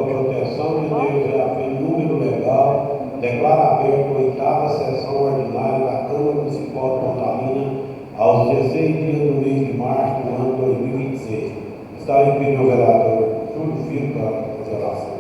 proteção de Deus e a fé em número legal, declara aberto a oitava sessão ordinária da Câmara Municipal de Pontalina aos 16 dias do mês de março do ano 2026. Está aí pedindo o vereador Júlio Filho para a observação.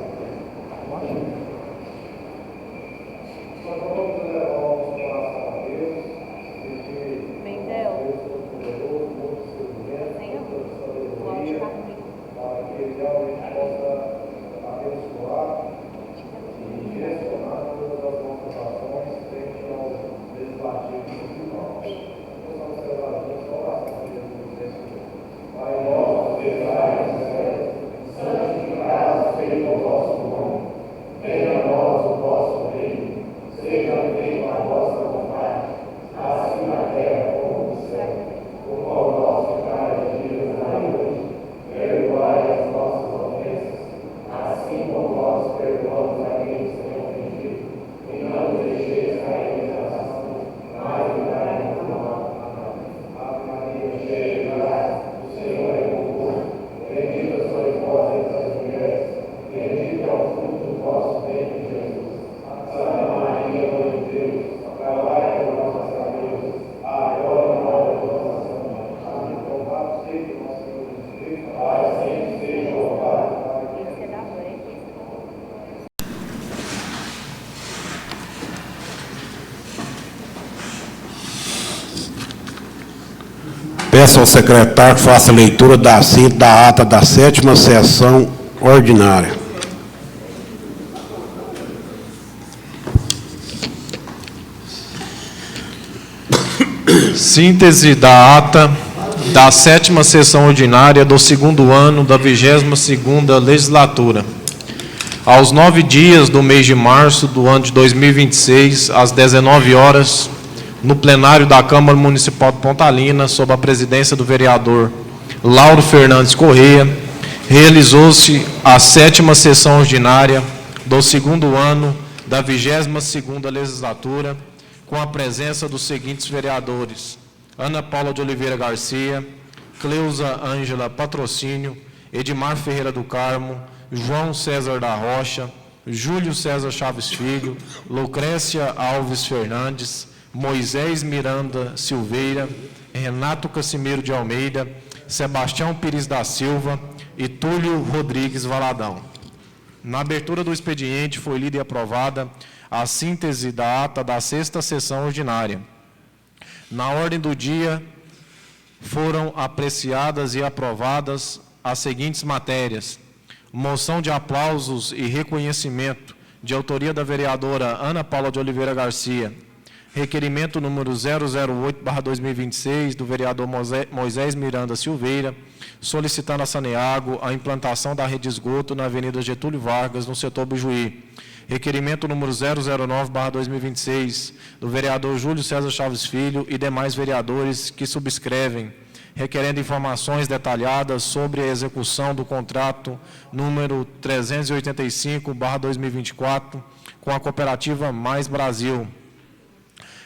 Peço ao secretário que faça a leitura da cinta da ata da 7ª sessão ordinária. Síntese da ata da 7ª sessão ordinária do 2º ano da 22ª legislatura. Aos 9 dias do mês de março do ano de 2026, às 19 horas, no plenário da Câmara Municipal de Pontalina, sob a presidência do vereador Lauro Fernandes Correia, realizou-se a 7ª sessão ordinária do 2º ano da 22ª legislatura, com a presença dos seguintes vereadores: Ana Paula de Oliveira Garcia, Cleusa Ângela Patrocínio, Edmar Ferreira do Carmo, João César da Rocha, Júlio César Chaves Filho, Lucrécia Alves Fernandes, Moisés Miranda Silveira, Renato Casimiro de Almeida, Sebastião Pires da Silva e Túlio Rodrigues Valadão. Na abertura do expediente foi lida e aprovada a síntese da ata da 6ª sessão ordinária. Na ordem do dia foram apreciadas e aprovadas as seguintes matérias: moção de aplausos e reconhecimento, de autoria da vereadora Ana Paula de Oliveira Garcia, requerimento número 008/2026, do vereador Moisés Miranda Silveira, solicitando a Saneago a implantação da rede de esgoto na Avenida Getúlio Vargas, no setor Bijuí. Requerimento número 009/2026, do vereador Júlio César Chaves Filho e demais vereadores que subscrevem, requerendo informações detalhadas sobre a execução do contrato número 385/2024 com a cooperativa Mais Brasil,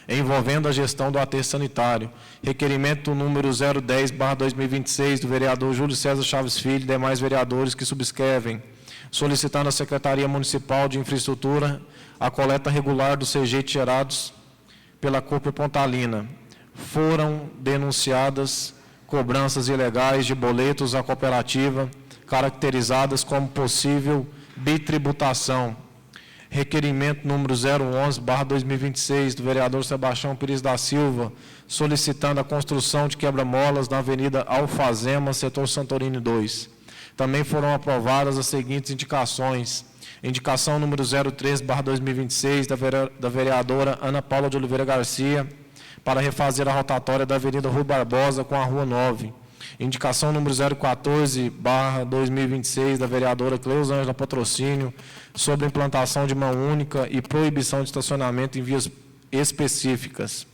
envolvendo a gestão do aterro sanitário. Requerimento número 010/2026, do vereador Júlio César Chaves Filho e demais vereadores que subscrevem, solicitando à Secretaria Municipal de Infraestrutura a coleta regular dos rejeitos gerados pela Cooper Pontalina. Foram denunciadas cobranças ilegais de boletos à cooperativa, caracterizadas como possível bitributação. Requerimento número 011/2026, do vereador Sebastião Pires da Silva, solicitando a construção de quebra-molas na Avenida Alfazema, setor Santorini 2. Também foram aprovadas as seguintes indicações: indicação número 013/2026, da vereadora Ana Paula de Oliveira Garcia, para refazer a rotatória da Avenida Rui Barbosa com a Rua 9. Indicação número 014/2026, da vereadora Cleusa Ângela Patrocínio, sobre implantação de mão única e proibição de estacionamento em vias específicas.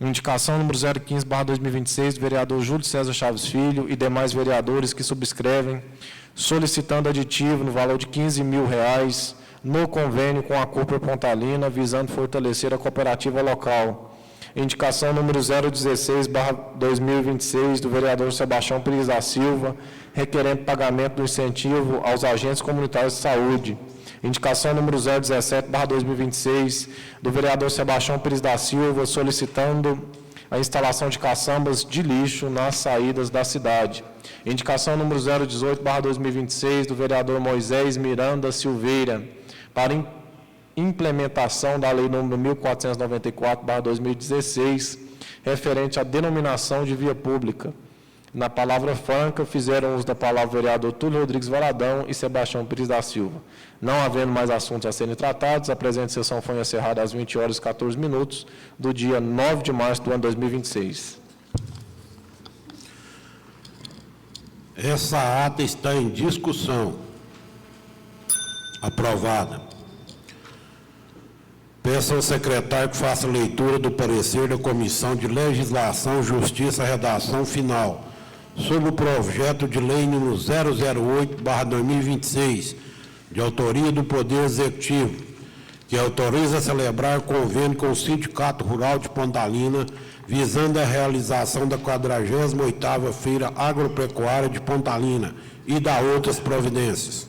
Indicação número 015/2026, do vereador Júlio César Chaves Filho e demais vereadores que subscrevem, solicitando aditivo no valor de R$15 mil no convênio com a Cooper Pontalina, visando fortalecer a cooperativa local. Indicação número 016/2026 do vereador Sebastião Pires da Silva, requerendo pagamento do incentivo aos agentes comunitários de saúde. Indicação número 017/2026 do vereador Sebastião Pires da Silva, solicitando a instalação de caçambas de lixo nas saídas da cidade. Indicação número 018/2026 do vereador Moisés Miranda Silveira, para implementação da lei número 1494/2016, referente à denominação de via pública. Na palavra franca, fizeram uso da palavra o vereador Túlio Rodrigues Valadão e Sebastião Pires da Silva. Não havendo mais assuntos a serem tratados, a presente sessão foi encerrada às 20h14 do dia 9 de março do ano 2026. Essa ata está em discussão. Aprovada. Peço ao secretário que faça leitura do parecer da Comissão de Legislação, Justiça, Redação Final, sobre o projeto de lei número 008/2026, de autoria do Poder Executivo, que autoriza a celebrar convênio com o Sindicato Rural de Pontalina, visando a realização da 48ª Feira Agropecuária de Pontalina e da outras providências.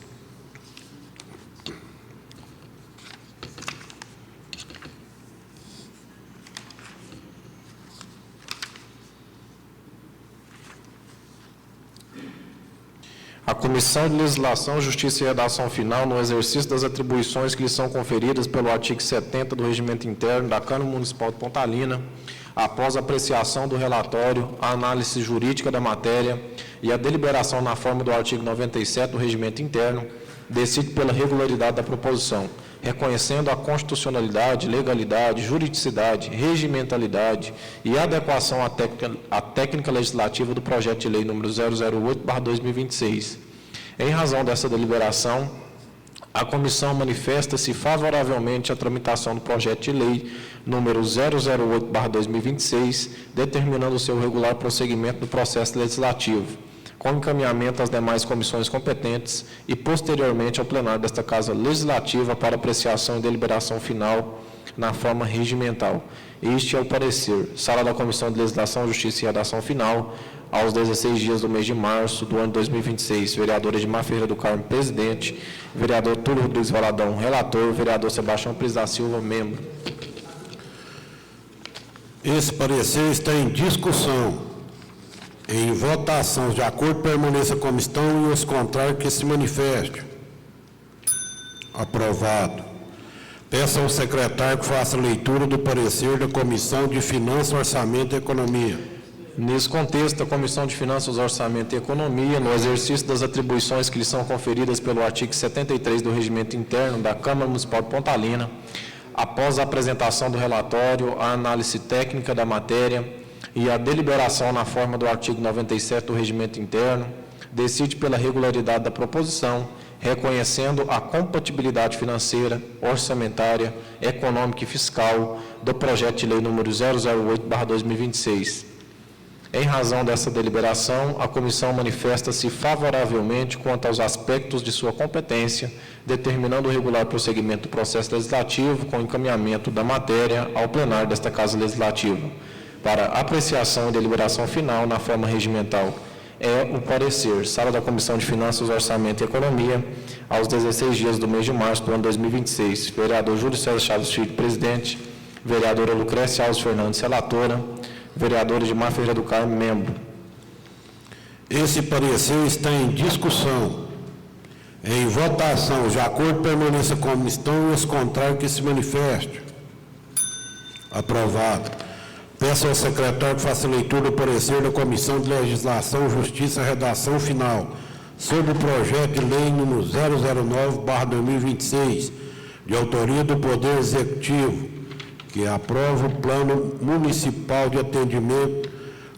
A Comissão de Legislação, Justiça e Redação Final, no exercício das atribuições que lhe são conferidas pelo artigo 70 do Regimento Interno da Câmara Municipal de Pontalina, após a apreciação do relatório, a análise jurídica da matéria e a deliberação na forma do artigo 97 do Regimento Interno, decide pela regularidade da proposição, reconhecendo a constitucionalidade, legalidade, juridicidade, regimentalidade e adequação à técnica legislativa do projeto de lei número 008/2026. Em razão dessa deliberação, a comissão manifesta-se favoravelmente à tramitação do projeto de lei número 008/2026, determinando o seu regular prosseguimento no processo legislativo, com encaminhamento às demais comissões competentes e, posteriormente, ao plenário desta Casa Legislativa para apreciação e deliberação final na forma regimental. Este é o parecer. Sala da Comissão de Legislação, Justiça e Redação Final, aos 16 dias do mês de março do ano 2026. Vereador Edmar Ferreira do Carmo, presidente. Vereador Túlio Rodrigues Valadão, relator. Vereador Sebastião Pires da Silva, membro. Esse parecer está em discussão. Em votação, de acordo, permaneça a comissão e os contrários que se manifeste. Aprovado. Peço ao secretário que faça leitura do parecer da Comissão de Finanças, Orçamento e Economia. Nesse contexto, a Comissão de Finanças, Orçamento e Economia, no exercício das atribuições que lhe são conferidas pelo artigo 73 do Regimento Interno da Câmara Municipal de Pontalina, após a apresentação do relatório, a análise técnica da matéria e a deliberação na forma do artigo 97 do Regimento Interno, decide pela regularidade da proposição, reconhecendo a compatibilidade financeira, orçamentária, econômica e fiscal do projeto de lei número 008/2026. Em razão dessa deliberação, a comissão manifesta-se favoravelmente quanto aos aspectos de sua competência, determinando o regular prosseguimento do processo legislativo com encaminhamento da matéria ao plenário desta Casa Legislativa, para apreciação e deliberação final na forma regimental. É o parecer. Sala da Comissão de Finanças, Orçamento e Economia, aos 16 dias do mês de março do ano 2026. Vereador Júlio César Chaves Filho, presidente. Vereadora Lucrécia Alves Fernandes, relatora. Vereador Edmar Ferreira do Carmo, membro. Esse parecer está em discussão. Em votação, de acordo, permaneça a comissão e os contrários que se manifeste. Aprovado. Peço ao secretário que faça leitura do parecer da Comissão de Legislação, Justiça e Redação Final sobre o projeto de lei número 009/2026, de autoria do Poder Executivo, que aprova o Plano Municipal de Atendimento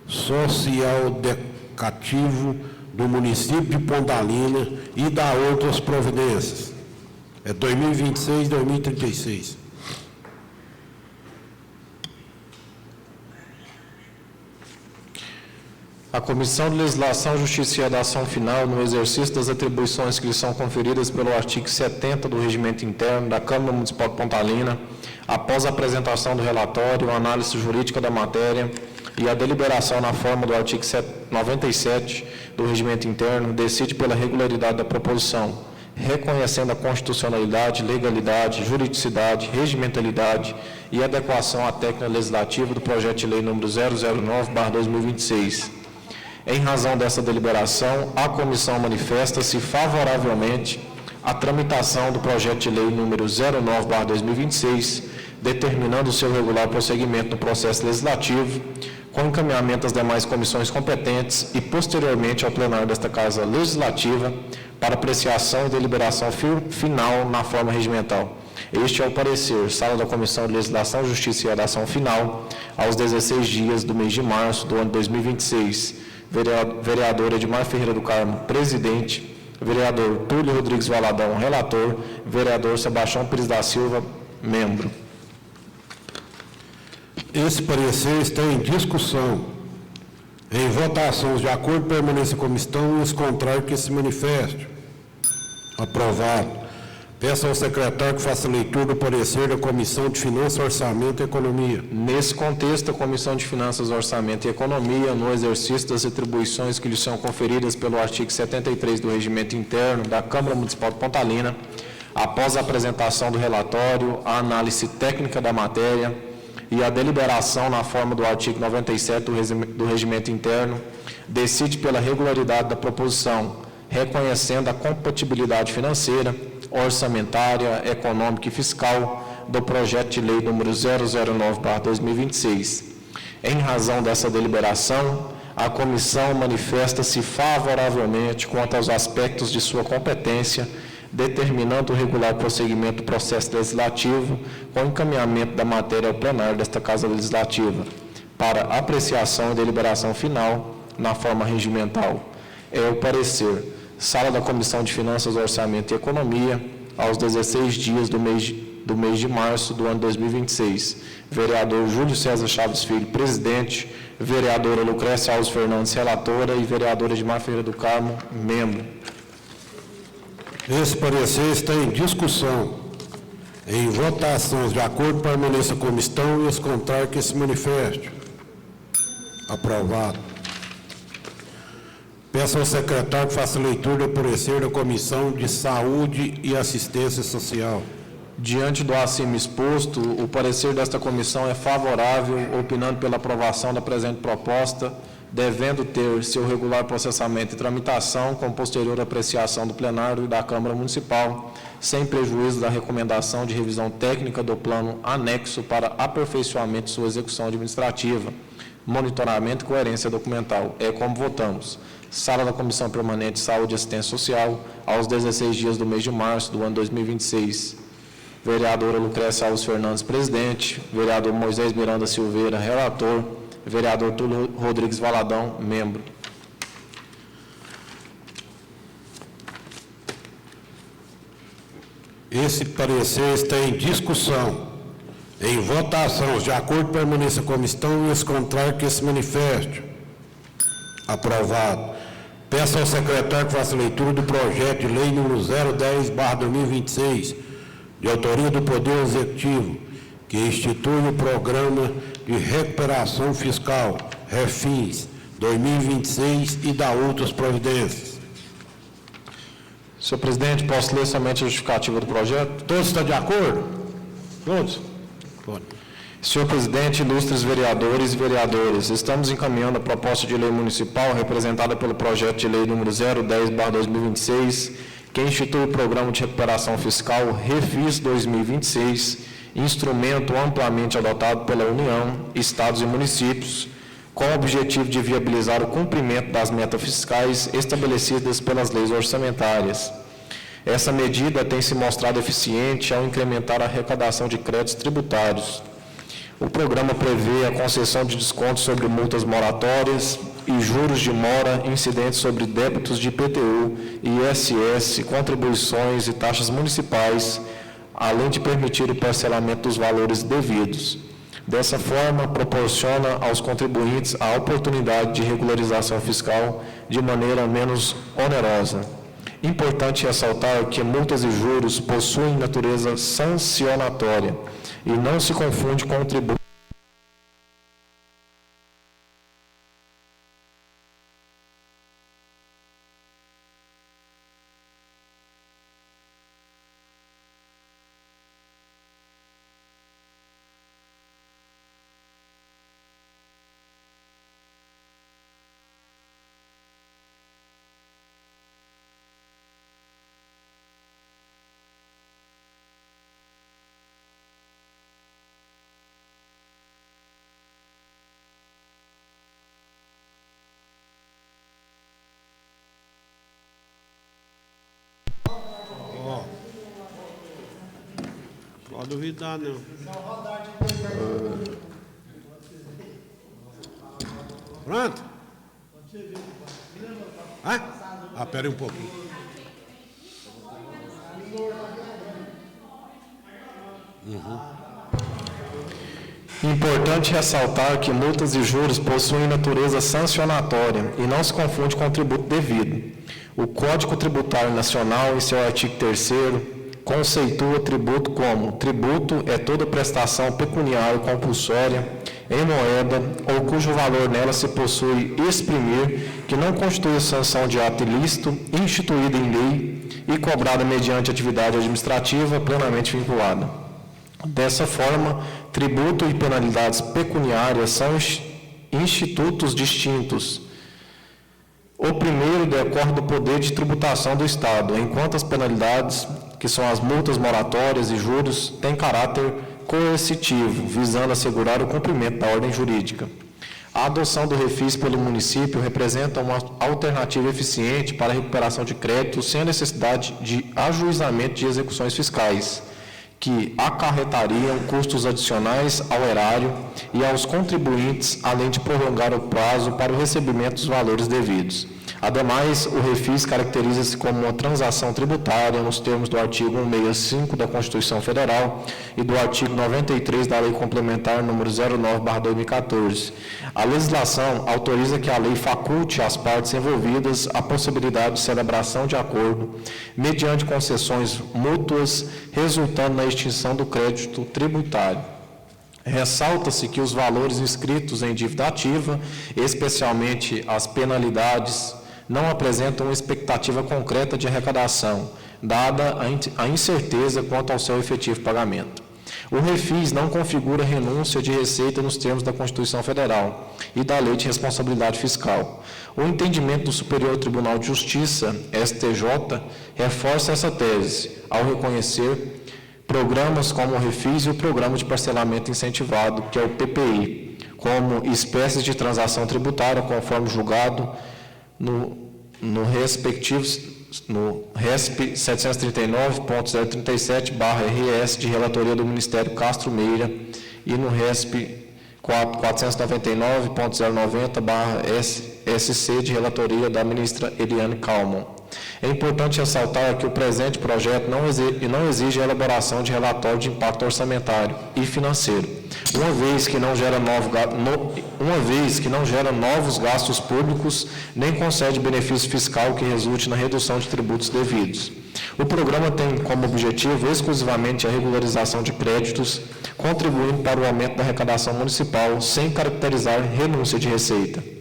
Social Educativo do município de Pontalina e da outras providências. É 2026-2036. A Comissão de Legislação, Justiça e Redação Final, no exercício das atribuições que lhe são conferidas pelo artigo 70 do Regimento Interno da Câmara Municipal de Pontalina, Após a apresentação do relatório, a análise jurídica da matéria e a deliberação na forma do artigo 97 do Regimento Interno, decide pela regularidade da proposição, reconhecendo a constitucionalidade, legalidade, juridicidade, regimentalidade e adequação à técnica legislativa do projeto de lei número 009/2026. Em razão dessa deliberação, a comissão manifesta-se favoravelmente à tramitação do projeto de lei número 09/2026, determinando o seu regular prosseguimento no processo legislativo, com encaminhamento às demais comissões competentes e, posteriormente, ao plenário desta Casa Legislativa, para apreciação e deliberação final na forma regimental. Este é o parecer. Sala da Comissão de Legislação, Justiça e Redação Final, aos 16 dias do mês de março do ano 2026. Vereador Edmar Ferreira do Carmo, presidente. Vereador Túlio Rodrigues Valadão, relator. Vereador Sebastião Pires da Silva, membro. Esse parecer está em discussão. Em votação, de acordo, permaneça como estão, e os contrários que se manifestem. Aprovado. Peço ao secretário que faça leitura do parecer da Comissão de Finanças, Orçamento e Economia. Nesse contexto, a Comissão de Finanças, Orçamento e Economia, no exercício das atribuições que lhe são conferidas pelo artigo 73 do Regimento Interno da Câmara Municipal de Pontalina, após a apresentação do relatório, a análise técnica da matéria e a deliberação na forma do artigo 97 do Regimento Interno, decide pela regularidade da proposição, reconhecendo a compatibilidade financeira, orçamentária, econômica e fiscal do projeto de lei número 009/2026. Em razão dessa deliberação, a comissão manifesta-se favoravelmente quanto aos aspectos de sua competência, determinando o regular prosseguimento do processo legislativo com encaminhamento da matéria ao plenário desta Casa Legislativa, para apreciação e deliberação final na forma regimental. É o parecer. Sala da Comissão de Finanças, Orçamento e Economia, aos 16 dias do mês de março do ano 2026. Vereador Júlio César Chaves Filho, presidente. Vereadora Lucrécia Alves Fernandes, relatora. E vereadora Edmar Ferreira do Carmo, membro. Esse parecer está em discussão. Em votação, de acordo, permaneça como estão, e os contrários que se manifestem. Aprovado. Peço ao secretário que faça leitura do parecer da Comissão de Saúde e Assistência Social. Diante do acima exposto, o parecer desta comissão é favorável, opinando pela aprovação da presente proposta, devendo ter seu regular processamento e tramitação, com posterior apreciação do plenário e da Câmara Municipal, sem prejuízo da recomendação de revisão técnica do plano anexo para aperfeiçoamento de sua execução administrativa, monitoramento e coerência documental. É como votamos. Sala da Comissão Permanente de Saúde e Assistência Social, aos 16 dias do mês de março do ano 2026. Vereadora Lucrécia Alves Fernandes, presidente. Vereador Moisés Miranda Silveira, relator. Vereador Túlio Rodrigues Valadão, membro. Esse parecer está em discussão. Em votação, de acordo, permaneça como estão, e os contrários que se manifestem. Aprovado. Peço ao secretário que faça leitura do projeto de lei número 010/2026, de autoria do Poder Executivo, que institui o Programa de Recuperação Fiscal, REFINS, 2026 e dá outras providências. Senhor presidente, posso ler somente a justificativa do projeto? Todos estão de acordo? Todos? Pode. Senhor presidente, ilustres vereadores e vereadoras, estamos encaminhando a proposta de lei municipal representada pelo projeto de lei número 010/2026, que institui o Programa de Recuperação Fiscal REFIS 2026, instrumento amplamente adotado pela União, Estados e municípios, com o objetivo de viabilizar o cumprimento das metas fiscais estabelecidas pelas leis orçamentárias. Essa medida tem se mostrado eficiente ao incrementar a arrecadação de créditos tributários. O programa prevê a concessão de descontos sobre multas moratórias e juros de mora incidentes sobre débitos de IPTU, ISS, contribuições e taxas municipais, além de permitir o parcelamento dos valores devidos. Dessa forma, proporciona aos contribuintes a oportunidade de regularização fiscal de maneira menos onerosa. Importante ressaltar que multas e juros possuem natureza sancionatória e não se confunde com o tributo. Pode duvidar, não. Pronto? Pera aí um pouquinho. Importante ressaltar que multas e juros possuem natureza sancionatória e não se confunde com o tributo devido. O Código Tributário Nacional, em seu artigo 3º, conceitua tributo como: tributo é toda prestação pecuniária compulsória em moeda ou cujo valor nela se possui exprimir, que não constitui sanção de ato ilícito, instituída em lei e cobrada mediante atividade administrativa plenamente vinculada. Dessa forma, tributo e penalidades pecuniárias são institutos distintos. O primeiro decorre do poder de tributação do Estado, enquanto as penalidades, que são as multas moratórias e juros, têm caráter coercitivo, visando assegurar o cumprimento da ordem jurídica. A adoção do refis pelo município representa uma alternativa eficiente para a recuperação de crédito sem a necessidade de ajuizamento de execuções fiscais, que acarretariam custos adicionais ao erário e aos contribuintes, além de prolongar o prazo para o recebimento dos valores devidos. Ademais, o refis caracteriza-se como uma transação tributária nos termos do artigo 165 da Constituição Federal e do artigo 93 da Lei Complementar número 09/2014. A legislação autoriza que a lei faculte às partes envolvidas a possibilidade de celebração de acordo mediante concessões mútuas, resultando na extinção do crédito tributário. Ressalta-se que os valores inscritos em dívida ativa, especialmente as penalidades, não apresentam uma expectativa concreta de arrecadação, dada a incerteza quanto ao seu efetivo pagamento. O refis não configura renúncia de receita nos termos da Constituição Federal e da Lei de Responsabilidade Fiscal. O entendimento do Superior Tribunal de Justiça, STJ, reforça essa tese, ao reconhecer programas como o refis e o Programa de Parcelamento Incentivado, que é o PPI, como espécies de transação tributária, conforme julgado no RESP 739.037/RS de relatoria do Ministério Castro Meira e no RESP 499.090/SC de relatoria da ministra Eliane Calmon. É importante ressaltar que o presente projeto não exige a elaboração de relatório de impacto orçamentário e financeiro, uma vez que não gera novos gastos públicos, nem concede benefício fiscal que resulte na redução de tributos devidos. O programa tem como objetivo exclusivamente a regularização de créditos, contribuindo para o aumento da arrecadação municipal, sem caracterizar renúncia de receita.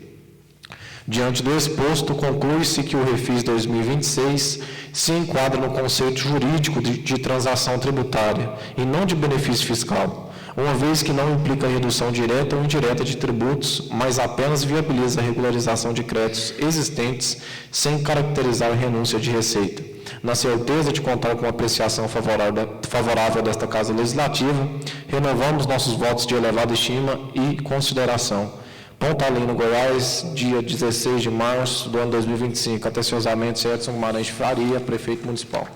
Diante do exposto, conclui-se que o refis 2026 se enquadra no conceito jurídico de transação tributária e não de benefício fiscal, uma vez que não implica redução direta ou indireta de tributos, mas apenas viabiliza a regularização de créditos existentes sem caracterizar renúncia de receita. Na certeza de contar com a apreciação favorável desta Casa Legislativa, renovamos nossos votos de elevada estima e consideração. Pontalina, Goiás, dia 16 de março do ano 2025. Atenciosamente, Edson Guimarães Faria, prefeito municipal.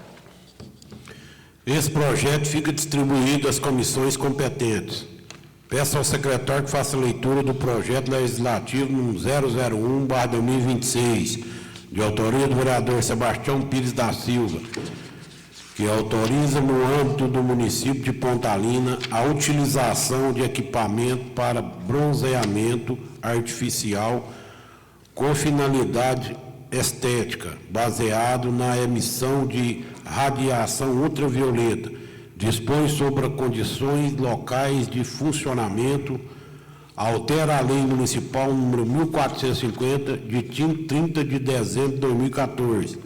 Esse projeto fica distribuído às comissões competentes. Peço ao secretário que faça a leitura do projeto legislativo número 001/2026, de autoria do vereador Sebastião Pires da Silva, que autoriza, no âmbito do município de Pontalina, a utilização de equipamento para bronzeamento artificial com finalidade estética, baseado na emissão de radiação ultravioleta, dispõe sobre condições locais de funcionamento, altera a Lei Municipal número 1450, de 30 de dezembro de 2014,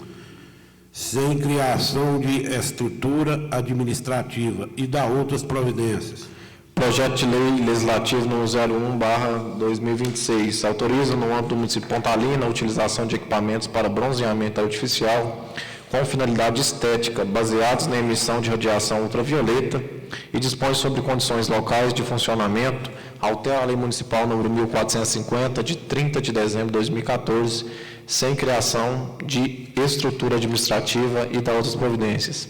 sem criação de estrutura administrativa e dá outras providências. Projeto de Lei Legislativo número 01/2026 autoriza, no âmbito do município de Pontalina, a utilização de equipamentos para bronzeamento artificial com finalidade estética, baseados na emissão de radiação ultravioleta, e dispõe sobre condições locais de funcionamento, altera a Lei Municipal número 1450, de 30 de dezembro de 2014, sem criação de estrutura administrativa e dá outras providências.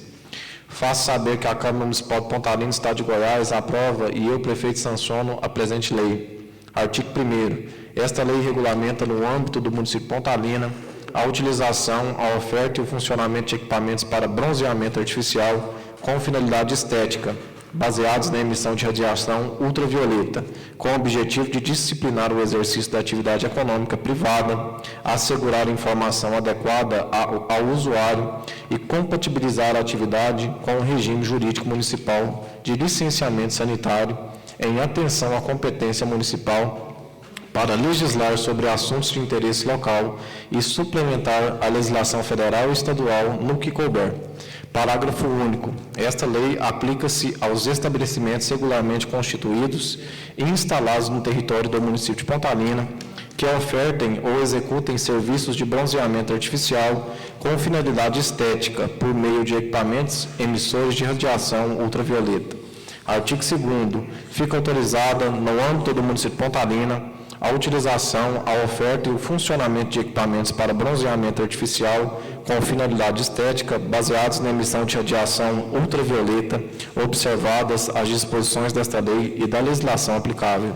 Faço saber que a Câmara Municipal de Pontalina, Estado de Goiás, aprova e eu, prefeito, sanciono a presente lei. Artigo 1º. Esta lei regulamenta, no âmbito do município de Pontalina, a utilização, a oferta e o funcionamento de equipamentos para bronzeamento artificial com finalidade estética, baseados na emissão de radiação ultravioleta, com o objetivo de disciplinar o exercício da atividade econômica privada, assegurar informação adequada ao usuário e compatibilizar a atividade com o regime jurídico municipal de licenciamento sanitário, em atenção à competência municipal para legislar sobre assuntos de interesse local e suplementar a legislação federal e estadual no que couber. Parágrafo único. Esta lei aplica-se aos estabelecimentos regularmente constituídos e instalados no território do município de Pontalina, que ofertem ou executem serviços de bronzeamento artificial com finalidade estética, por meio de equipamentos emissores de radiação ultravioleta. Artigo 2º. Fica autorizada, no âmbito do município de Pontalina, a utilização, a oferta e o funcionamento de equipamentos para bronzeamento artificial com finalidade estética, baseados na emissão de radiação ultravioleta, observadas as disposições desta lei e da legislação aplicável.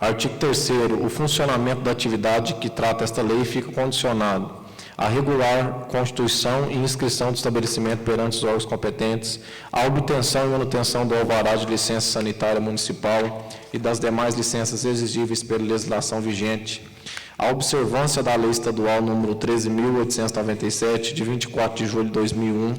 Artigo 3º. O funcionamento da atividade que trata esta lei fica condicionado a regular constituição e inscrição do estabelecimento perante os órgãos competentes, a obtenção e manutenção do alvará de licença sanitária municipal e das demais licenças exigíveis pela legislação vigente, a observância da Lei Estadual número 13.897, de 24 de julho de 2001,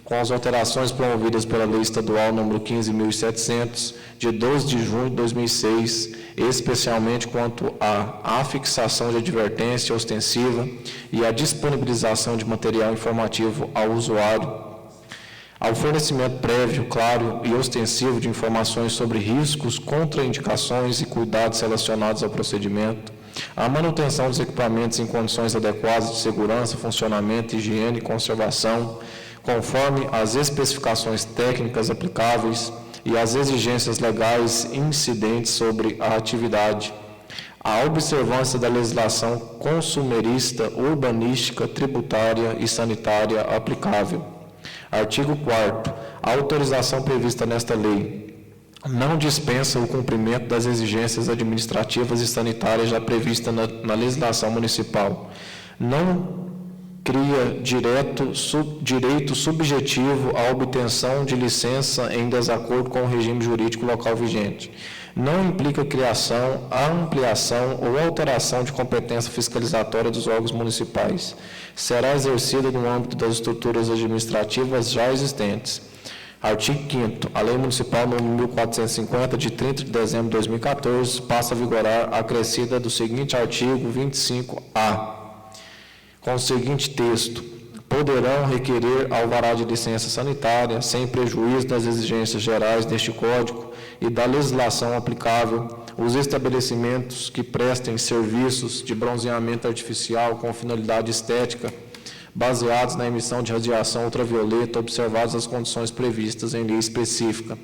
com as alterações promovidas pela Lei Estadual número 15.700, de 12 de junho de 2006, especialmente quanto à fixação de advertência ostensiva e à disponibilização de material informativo ao usuário, ao fornecimento prévio, claro e ostensivo de informações sobre riscos, contraindicações e cuidados relacionados ao procedimento, a manutenção dos equipamentos em condições adequadas de segurança, funcionamento, higiene e conservação, conforme as especificações técnicas aplicáveis e as exigências legais incidentes sobre a atividade, a observância da legislação consumerista, urbanística, tributária e sanitária aplicável. Artigo 4º. A autorização prevista nesta lei não dispensa o cumprimento das exigências administrativas e sanitárias já previstas na legislação municipal. Não cria direito subjetivo à obtenção de licença em desacordo com o regime jurídico local vigente. Não implica criação, ampliação ou alteração de competência fiscalizatória dos órgãos municipais. Será exercida no âmbito das estruturas administrativas já existentes. Artigo 5º. A Lei Municipal número 1450, de 30 de dezembro de 2014, passa a vigorar acrescida do seguinte artigo 25A, com o seguinte texto: poderão requerer alvará de licença sanitária, sem prejuízo das exigências gerais deste Código e da legislação aplicável, os estabelecimentos que prestem serviços de bronzeamento artificial com finalidade estética, baseados na emissão de radiação ultravioleta, observadas as condições previstas em lei específica.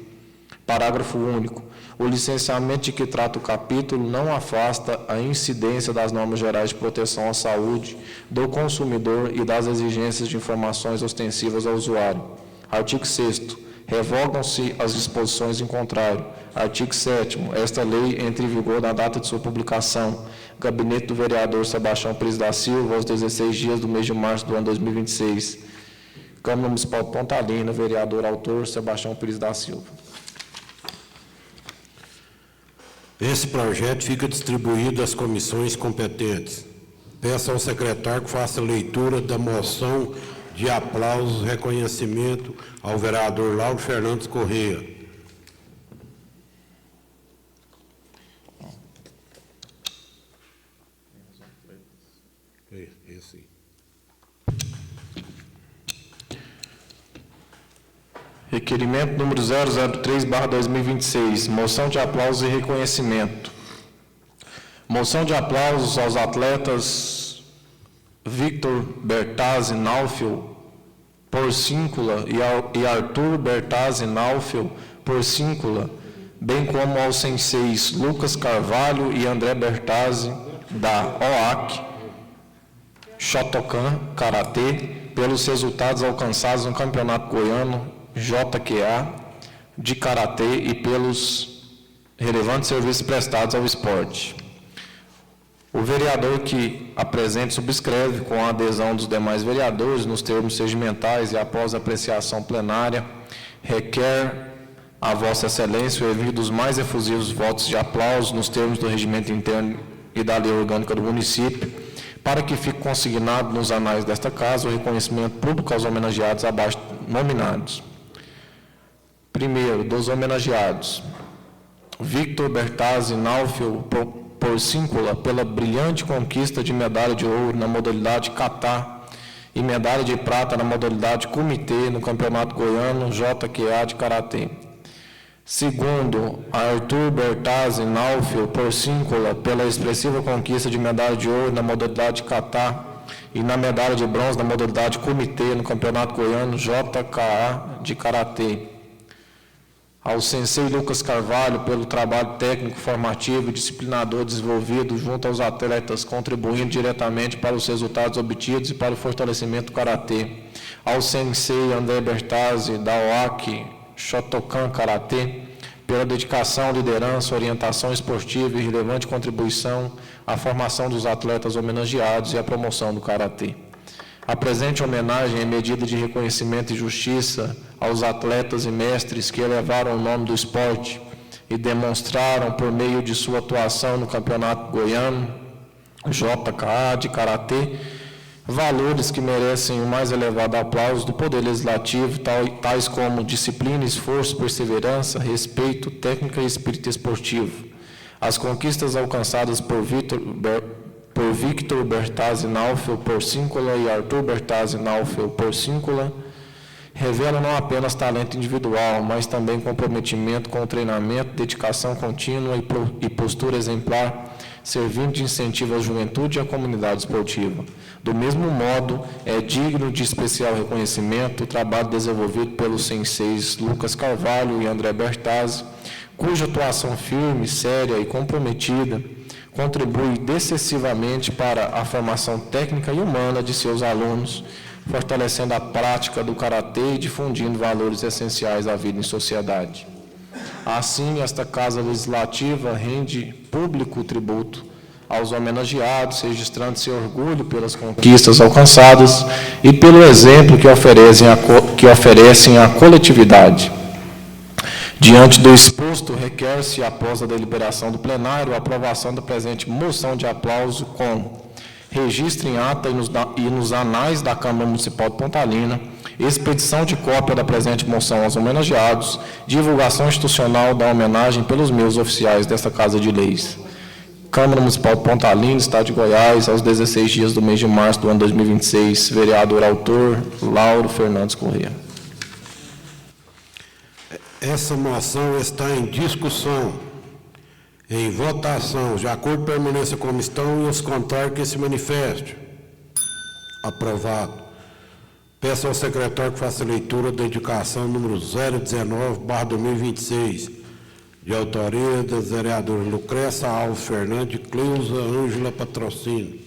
Parágrafo único. O licenciamento de que trata o capítulo não afasta a incidência das normas gerais de proteção à saúde do consumidor e das exigências de informações ostensivas ao usuário. Artigo 6º. Revogam-se as disposições em contrário. Artigo 7º. Esta lei entra em vigor na data de sua publicação. Gabinete do vereador Sebastião Pires da Silva, aos 16 dias do mês de março do ano 2026. Câmara Municipal de Pontalina, vereador autor Sebastião Pires da Silva. Esse projeto fica distribuído às comissões competentes. Peço ao secretário que faça a leitura da moção de aplausos e reconhecimento ao vereador Lauro Fernandes Corrêa. Esse. Requerimento número 003/2026, moção de aplausos e reconhecimento. Moção de aplausos aos atletas Victor Bertazzi Naufel, Porcíncula, e Arthur Bertazzi Naufel, Porcíncula, bem como aos senseis Lucas Carvalho e André Bertazzi, da OAC, Shotokan Karatê, pelos resultados alcançados no Campeonato Goiano JQA de Karatê e pelos relevantes serviços prestados ao esporte. O vereador que apresente subscreve, com a adesão dos demais vereadores, nos termos regimentais e após apreciação plenária, requer a Vossa Excelência o envio dos mais efusivos votos de aplauso nos termos do regimento interno e da lei orgânica do município, para que fique consignado nos anais desta casa o reconhecimento público aos homenageados abaixo nominados. Primeiro, dos homenageados: Victor Bertazzi Naufel Porcíncula, pela brilhante conquista de medalha de ouro na modalidade kata e medalha de prata na modalidade comitê no Campeonato Goiano JQA de Karatê. Segundo, Arthur Bertazzi Naufel Porcíncula, pela expressiva conquista de medalha de ouro na modalidade kata e na medalha de bronze na modalidade comitê no Campeonato Goiano JKA de Karatê. Ao sensei Lucas Carvalho, pelo trabalho técnico, formativo e disciplinador desenvolvido junto aos atletas, contribuindo diretamente para os resultados obtidos e para o fortalecimento do Karatê. Ao sensei André Bertazzi, da OAC Shotokan Karatê, pela dedicação, liderança, orientação esportiva e relevante contribuição à formação dos atletas homenageados e à promoção do Karatê. A presente homenagem é medida de reconhecimento e justiça aos atletas e mestres que elevaram o nome do esporte e demonstraram, por meio de sua atuação no Campeonato Goiano, JKA de Karatê, valores que merecem o mais elevado aplauso do Poder Legislativo, tais como disciplina, esforço, perseverança, respeito, técnica e espírito esportivo. As conquistas alcançadas por Victor Bertazzi Naufel Porcíncula e Arthur Bertazzi Naufel Porcíncula revelam não apenas talento individual, mas também comprometimento com o treinamento, dedicação contínua e postura exemplar, servindo de incentivo à juventude e à comunidade esportiva. Do mesmo modo, é digno de especial reconhecimento o trabalho desenvolvido pelos senseis Lucas Carvalho e André Bertazzi, cuja atuação firme, séria e comprometida contribui decisivamente para a formação técnica e humana de seus alunos, fortalecendo a prática do karatê e difundindo valores essenciais à vida em sociedade. Assim, esta Casa Legislativa rende público tributo aos homenageados, registrando seu orgulho pelas conquistas alcançadas e pelo exemplo que oferecem à coletividade. Diante do exposto, requer-se, após a deliberação do plenário, a aprovação da presente moção de aplauso com registro em ata e nos anais da Câmara Municipal de Pontalina, expedição de cópia da presente moção aos homenageados, divulgação institucional da homenagem pelos meios oficiais desta Casa de Leis. Câmara Municipal de Pontalina, Estado de Goiás, aos 16 dias do mês de março do ano 2026, vereador autor Lauro Fernandes Corrêa. Essa moção está em discussão, em votação. De acordo, permaneça como estão e os contrários que se manifestem. Aprovado. Peço ao secretário que faça a leitura da indicação número 019/2026, de autoria das vereadoras Lucrécia Alves Fernandes e Cleusa Ângela Patrocínio.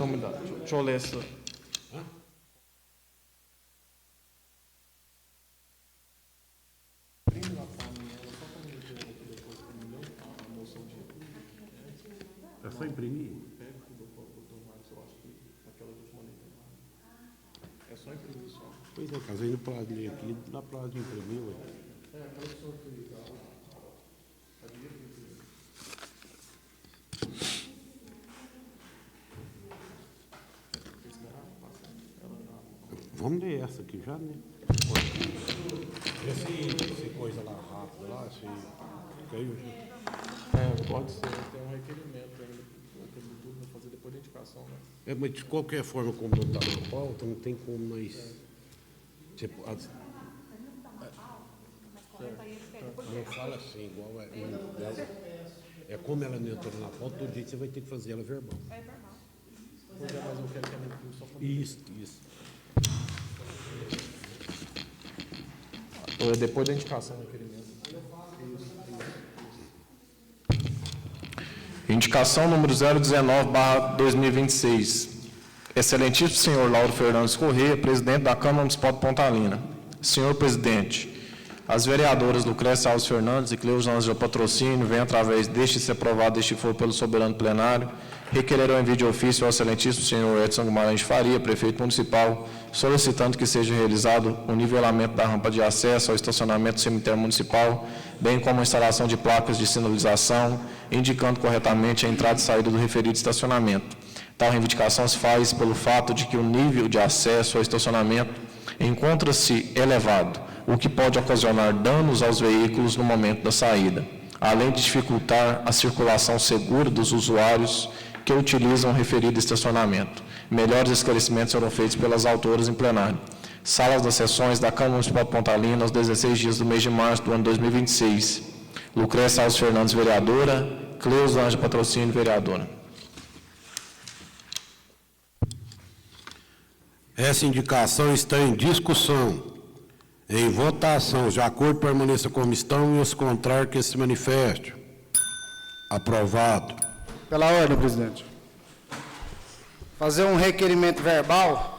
Então, deixa eu ler essa. É só imprimir? É só imprimir só. Pois é, casei no prazo aqui, na prazo de imprimir, ué. Vamos ler essa aqui já, né? Esse coisa lá rápido, lá, esse caiu. Pode ser, tem um requerimento ainda, aquele tudo, vou fazer depois da indicação, né? Mas de qualquer forma, como não está na pauta, não tem como nós. Tipo, não fala assim, igual é como ela não entrou na pauta, todo dia você vai ter que fazer ela verbal. É verbal. Pois é, mas eu quero que ela inclua só para Isso. depois da indicação do requerimento. Indicação número 019/2026. Excelentíssimo senhor Lauro Fernandes Corrêa, presidente da Câmara Municipal de Pontalina. Senhor presidente, as vereadoras Lucrécia Alves Fernandes e Cleusa Ângela Patrocínio vêm, através deste, se aprovado este for pelo soberano plenário, requererão envio de ofício ao excelentíssimo senhor Edson Guimarães de Faria, prefeito municipal, solicitando que seja realizado o nivelamento da rampa de acesso ao estacionamento do cemitério municipal, bem como a instalação de placas de sinalização, indicando corretamente a entrada e saída do referido estacionamento. Tal reivindicação se faz pelo fato de que o nível de acesso ao estacionamento encontra-se elevado, o que pode ocasionar danos aos veículos no momento da saída, além de dificultar a circulação segura dos usuários que utilizam o referido estacionamento. Melhores esclarecimentos serão feitos pelas autoras em plenário. Salas das sessões da Câmara Municipal de Pontalina, aos 16 dias do mês de março do ano 2026. Lucrécia Alves Fernandes, vereadora. Cleusa Ângela Patrocínio, vereadora. Essa indicação está em discussão. Em votação, de acordo, permaneça como estão e os contrários que se manifeste. Aprovado. Pela ordem, presidente. Fazer um requerimento verbal.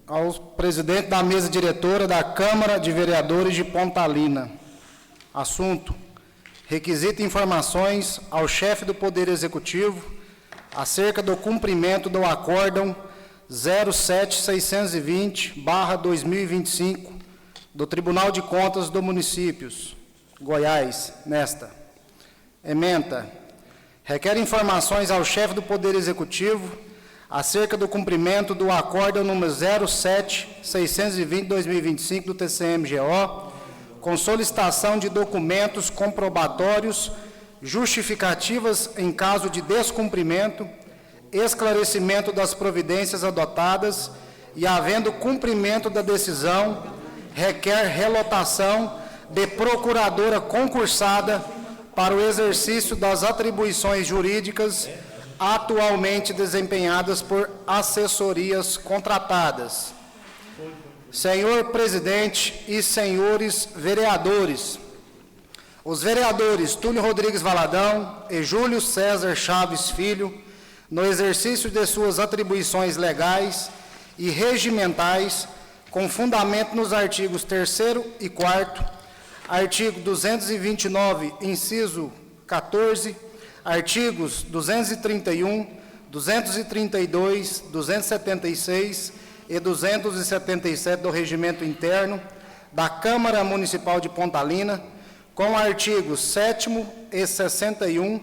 Ao presidente da mesa diretora da Câmara de Vereadores de Pontalina. Assunto: requisita informações ao chefe do Poder Executivo acerca do cumprimento do Acórdão 07620/2025 do Tribunal de Contas do Municípios, Goiás, nesta. Ementa: requer informações ao chefe do Poder Executivo acerca do cumprimento do Acórdão número 07620/2025 do TCM-GO, com solicitação de documentos comprobatórios, justificativas em caso de descumprimento, esclarecimento das providências adotadas e, havendo cumprimento da decisão, requer relotação de procuradora concursada para o exercício das atribuições jurídicas atualmente desempenhadas por assessorias contratadas. Senhor presidente e senhores vereadores, os vereadores Túlio Rodrigues Valadão e Júlio César Chaves Filho, no exercício de suas atribuições legais e regimentais, com fundamento nos artigos 3º e 4º, artigo 229, inciso 14, artigos 231, 232, 276 e 277 do Regimento Interno da Câmara Municipal de Pontalina, com artigos 7º e 61,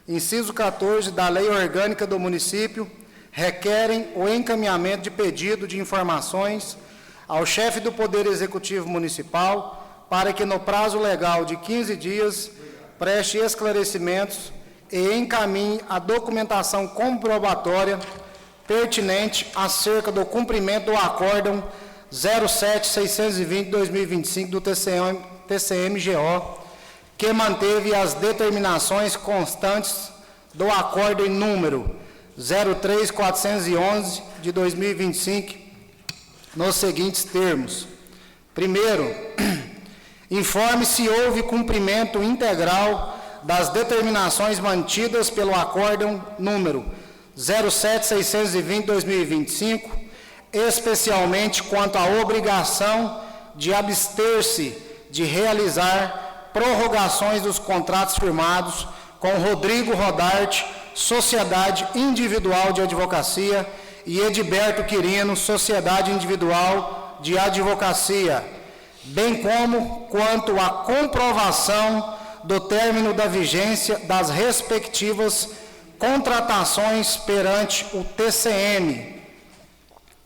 inciso 14 da Lei Orgânica do Município, requerem o encaminhamento de pedido de informações ao chefe do Poder Executivo Municipal para que, no prazo legal de 15 dias, preste esclarecimentos e encaminhe a documentação comprobatória pertinente acerca do cumprimento do Acórdão 07620/2025 do TCM-GO, que manteve as determinações constantes do Acórdão número 03411 de 2025, nos seguintes termos. Primeiro, informe se houve cumprimento integral das determinações mantidas pelo Acórdão número 07620/2025, especialmente quanto à obrigação de abster-se de realizar prorrogações dos contratos firmados com Rodrigo Rodarte, Sociedade Individual de Advocacia, e Edberto Quirino, Sociedade Individual de Advocacia, bem como quanto à comprovação do término da vigência das respectivas contratações perante o TCM.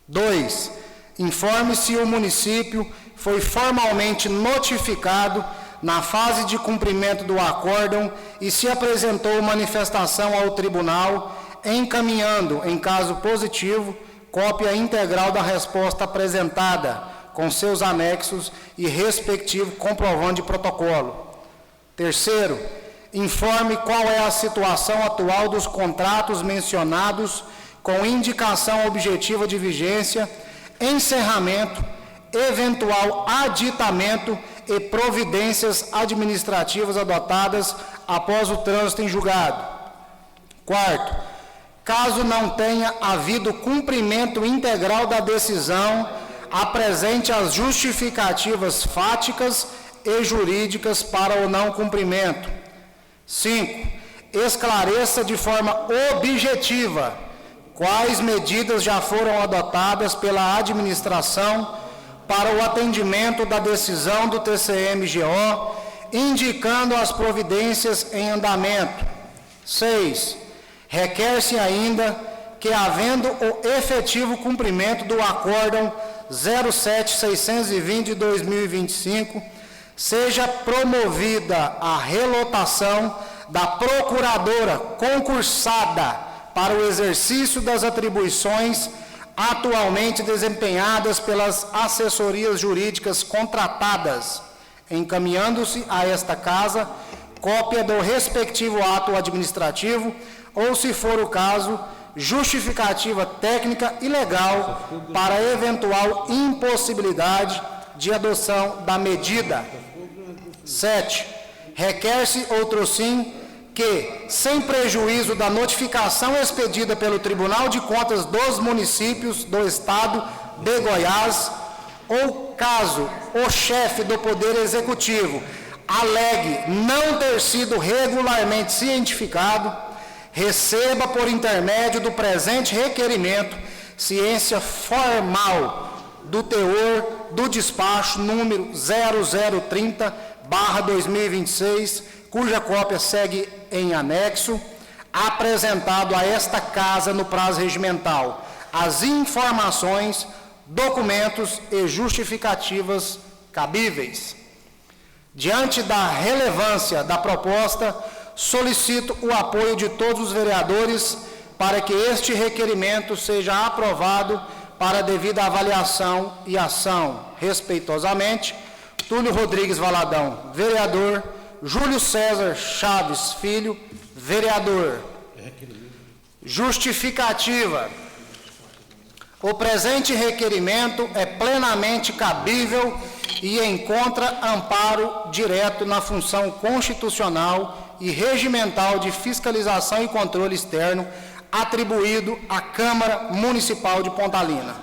2. Informe se o município foi formalmente notificado na fase de cumprimento do acórdão e se apresentou manifestação ao tribunal, encaminhando, em caso positivo, cópia integral da resposta apresentada, com seus anexos e respectivo comprovante de protocolo. 3º, informe qual é a situação atual dos contratos mencionados, com indicação objetiva de vigência, encerramento, eventual aditamento e providências administrativas adotadas após o trânsito em julgado. 4º, caso não tenha havido cumprimento integral da decisão, apresente as justificativas fáticas e jurídicas para o não cumprimento. 5. Esclareça de forma objetiva quais medidas já foram adotadas pela administração para o atendimento da decisão do TCM-GO, indicando as providências em andamento. 6. Requer-se ainda que, havendo o efetivo cumprimento do Acórdão 07620/2025, seja promovida a relotação da procuradora concursada para o exercício das atribuições atualmente desempenhadas pelas assessorias jurídicas contratadas, encaminhando-se a esta Casa cópia do respectivo ato administrativo ou, se for o caso, justificativa técnica e legal para eventual impossibilidade de adoção da medida. 7. Requer-se, outrossim, que, sem prejuízo da notificação expedida pelo Tribunal de Contas dos Municípios do Estado de Goiás, ou caso o chefe do Poder Executivo alegue não ter sido regularmente cientificado, receba por intermédio do presente requerimento ciência formal do teor do despacho número 0030/2026, cuja cópia segue em anexo, apresentado a esta Casa no prazo regimental as informações, documentos e justificativas cabíveis. Diante da relevância da proposta, solicito o apoio de todos os vereadores para que este requerimento seja aprovado para a devida avaliação e ação. Respeitosamente, Túlio Rodrigues Valadão, vereador. Júlio César Chaves Filho, vereador. Justificativa. O presente requerimento é plenamente cabível e encontra amparo direto na função constitucional e regimental de fiscalização e controle externo atribuído à Câmara Municipal de Pontalina.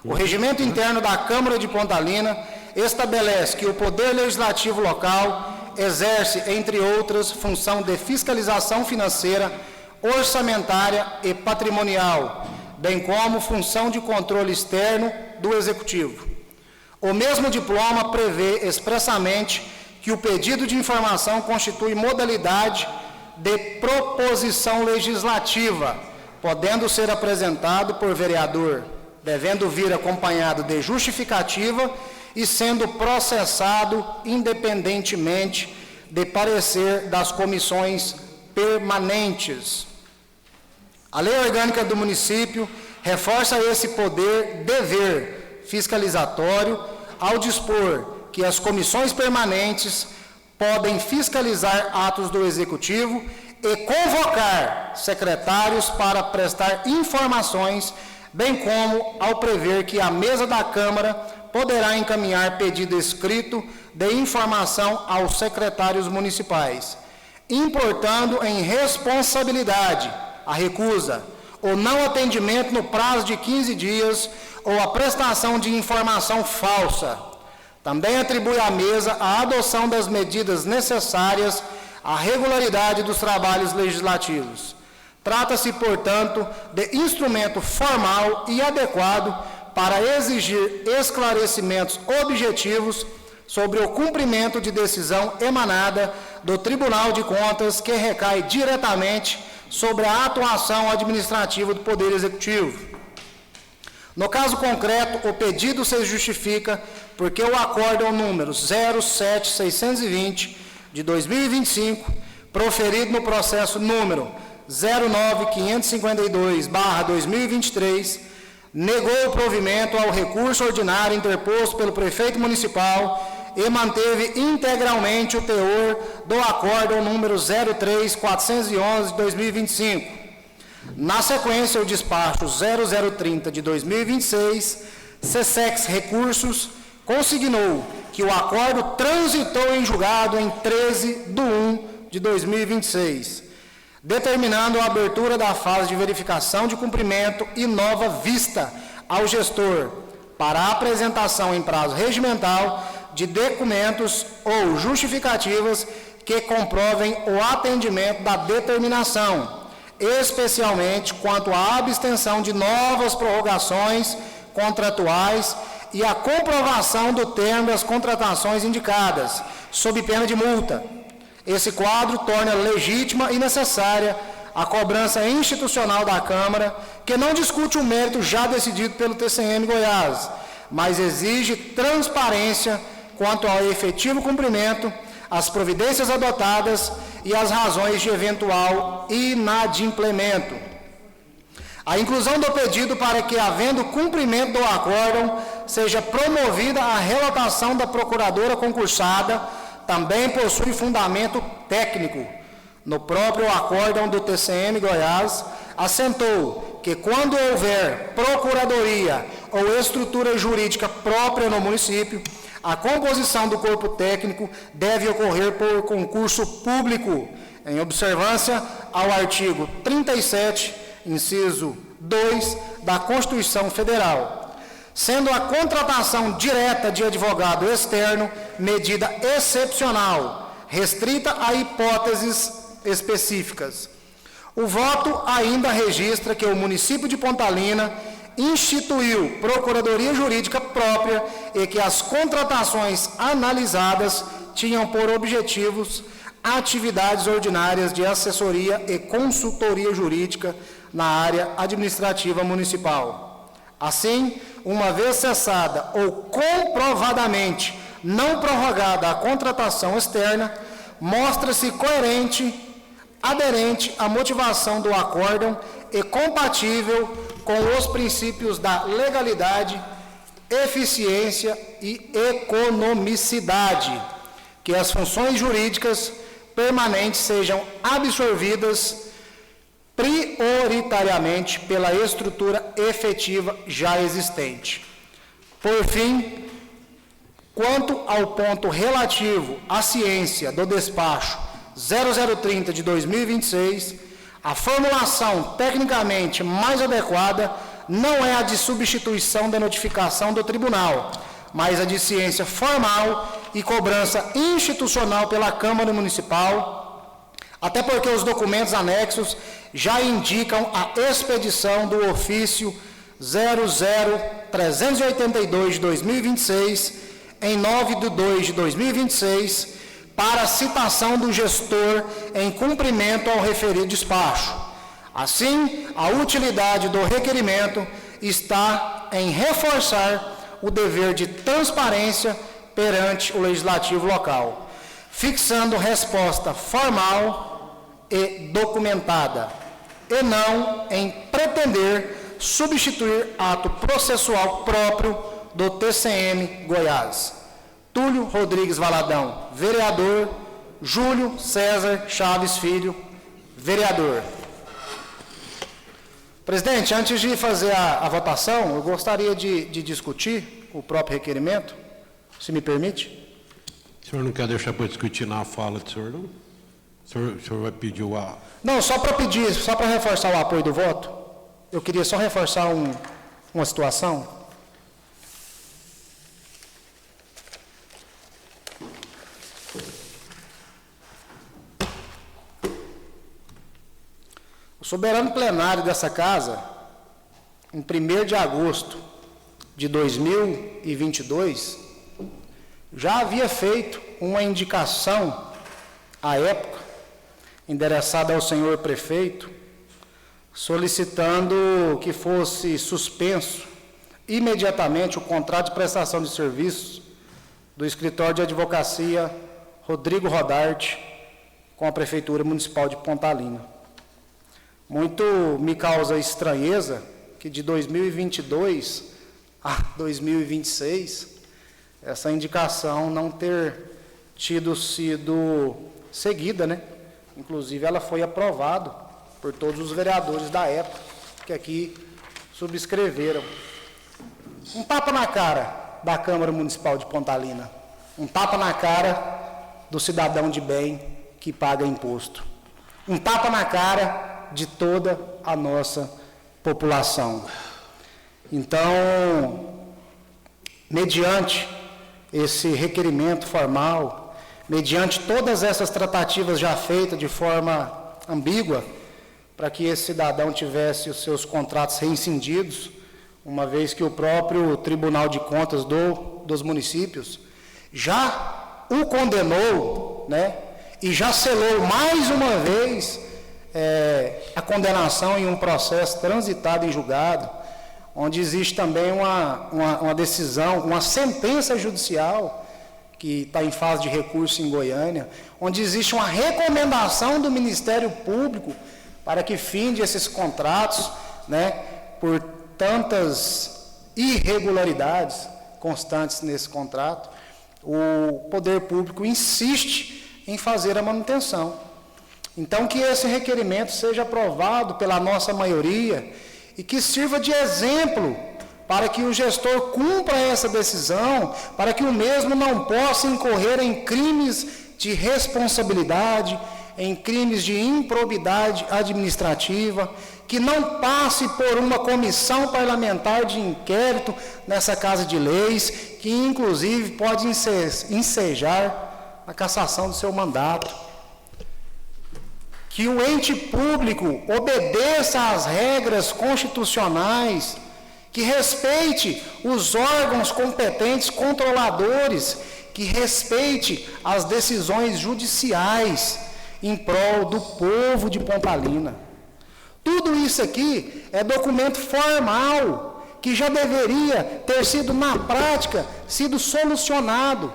O regimento interno da Câmara de Pontalina estabelece que o Poder Legislativo local exerce, entre outras, função de fiscalização financeira, orçamentária e patrimonial, bem como função de controle externo do Executivo. O mesmo diploma prevê expressamente que o pedido de informação constitui modalidade de proposição legislativa, podendo ser apresentado por vereador, devendo vir acompanhado de justificativa e sendo processado independentemente de parecer das comissões permanentes. A Lei Orgânica do Município reforça esse poder dever fiscalizatório ao dispor que as comissões permanentes podem fiscalizar atos do Executivo e convocar secretários para prestar informações, bem como ao prever que a mesa da Câmara poderá encaminhar pedido escrito de informação aos secretários municipais. importando em responsabilidade a recusa, o não atendimento no prazo de 15 dias ou a prestação de informação falsa. Também atribui à mesa a adoção das medidas necessárias à regularidade dos trabalhos legislativos. Trata-se, portanto, de instrumento formal e adequado para exigir esclarecimentos objetivos sobre o cumprimento de decisão emanada do Tribunal de Contas que recai diretamente sobre a atuação administrativa do Poder Executivo. No caso concreto, o pedido se justifica porque o acórdão número 07620 de 2025, proferido no processo número 09552/2023, negou o provimento ao recurso ordinário interposto pelo prefeito municipal e manteve integralmente o teor do acórdão número 03411 de 2025. Na sequência, o despacho 0030 de 2026, SESEX Recursos, consignou que o acordo transitou em julgado em 13/1/2026, determinando a abertura da fase de verificação de cumprimento e nova vista ao gestor para a apresentação em prazo regimental de documentos ou justificativas que comprovem o atendimento da determinação, especialmente quanto à abstenção de novas prorrogações contratuais e a comprovação do termo das contratações indicadas, sob pena de multa. Esse quadro torna legítima e necessária a cobrança institucional da Câmara, que não discute o mérito já decidido pelo TCM Goiás, mas exige transparência quanto ao efetivo cumprimento, as providências adotadas e as razões de eventual inadimplemento. A inclusão do pedido para que, havendo cumprimento do acórdão, seja promovida a relatação da procuradora concursada, também possui fundamento técnico. No próprio acórdão do TCM Goiás, assentou que, quando houver procuradoria ou estrutura jurídica própria no município, a composição do corpo técnico deve ocorrer por concurso público, em observância ao artigo 37, inciso 2, da Constituição Federal, sendo a contratação direta de advogado externo medida excepcional, restrita a hipóteses específicas. O voto ainda registra que o município de Pontalina instituiu procuradoria jurídica própria e que as contratações analisadas tinham por objetivos atividades ordinárias de assessoria e consultoria jurídica na área administrativa municipal. Assim, uma vez cessada ou comprovadamente não prorrogada a contratação externa, mostra-se coerente, aderente à motivação do acórdão e compatível com os princípios da legalidade, eficiência e economicidade, que as funções jurídicas permanentes sejam absorvidas prioritariamente pela estrutura efetiva já existente. Por fim, quanto ao ponto relativo à ciência do despacho 0030 de 2026, a formulação tecnicamente mais adequada não é a de substituição da notificação do tribunal, mas a de ciência formal e cobrança institucional pela Câmara Municipal, até porque os documentos anexos já indicam a expedição do ofício 00382 de 2026, em 9/2 de 2026, para a citação do gestor em cumprimento ao referido despacho. Assim, a utilidade do requerimento está em reforçar o dever de transparência perante o legislativo local, fixando resposta formal e documentada, e não em pretender substituir ato processual próprio do TCM Goiás. Túlio Rodrigues Valadão, vereador. Júlio César Chaves Filho, vereador. Presidente, antes de fazer a votação, eu gostaria de discutir o próprio requerimento, se me permite. O senhor não quer deixar para discutir na fala do senhor, não? O senhor vai pedir o... Não, só para reforçar o apoio do voto, eu queria só reforçar uma situação. O soberano plenário dessa casa, em 1º de agosto de 2022, já havia feito uma indicação, à época, endereçada ao senhor prefeito, solicitando que fosse suspenso imediatamente o contrato de prestação de serviços do escritório de advocacia Rodrigo Rodarte com a Prefeitura Municipal de Pontalina. Muito me causa estranheza que de 2022 a 2026, essa indicação não ter sido seguida, né? Inclusive, ela foi aprovada por todos os vereadores da época, que aqui subscreveram. Um tapa na cara da Câmara Municipal de Pontalina. Um tapa na cara do cidadão de bem que paga imposto. Um tapa na cara de toda a nossa população. Então, mediante esse requerimento formal, mediante todas essas tratativas já feitas de forma ambígua, para que esse cidadão tivesse os seus contratos reincindidos, uma vez que o próprio Tribunal de Contas dos municípios já o condenou, né, e já selou mais uma vez a condenação em um processo transitado em julgado, onde existe também uma decisão, uma sentença judicial, que está em fase de recurso em Goiânia, onde existe uma recomendação do Ministério Público para que finde esses contratos, né, por tantas irregularidades constantes nesse contrato. O poder público insiste em fazer a manutenção. Então, que esse requerimento seja aprovado pela nossa maioria e que sirva de exemplo para que o gestor cumpra essa decisão, para que o mesmo não possa incorrer em crimes de responsabilidade, em crimes de improbidade administrativa, que não passe por uma comissão parlamentar de inquérito nessa Casa de Leis, que inclusive pode ensejar a cassação do seu mandato. Que o ente público obedeça às regras constitucionais, que respeite os órgãos competentes controladores, que respeite as decisões judiciais em prol do povo de Pontalina. Tudo isso aqui é documento formal, que já deveria ter sido, na prática, sido solucionado.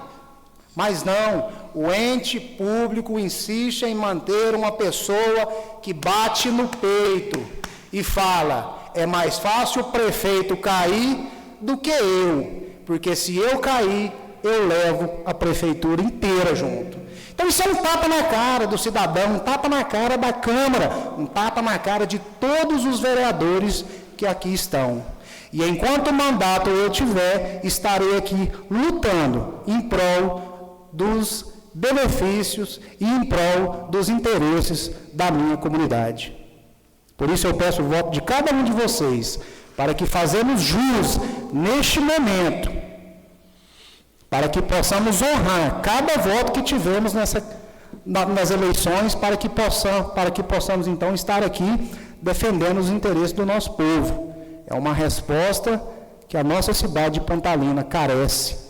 Mas não, o ente público insiste em manter uma pessoa que bate no peito e fala: é mais fácil o prefeito cair do que eu, porque se eu cair, eu levo a prefeitura inteira junto. Então isso é um tapa na cara do cidadão, um tapa na cara da Câmara, um tapa na cara de todos os vereadores que aqui estão. E enquanto mandato eu tiver, estarei aqui lutando em prol dos benefícios e em prol dos interesses da minha comunidade. Por isso eu peço o voto de cada um de vocês, para que façamos jus neste momento, para que possamos honrar cada voto que tivemos nas eleições, para que possamos então estar aqui defendendo os interesses do nosso povo. É uma resposta que a nossa cidade de Pontalina carece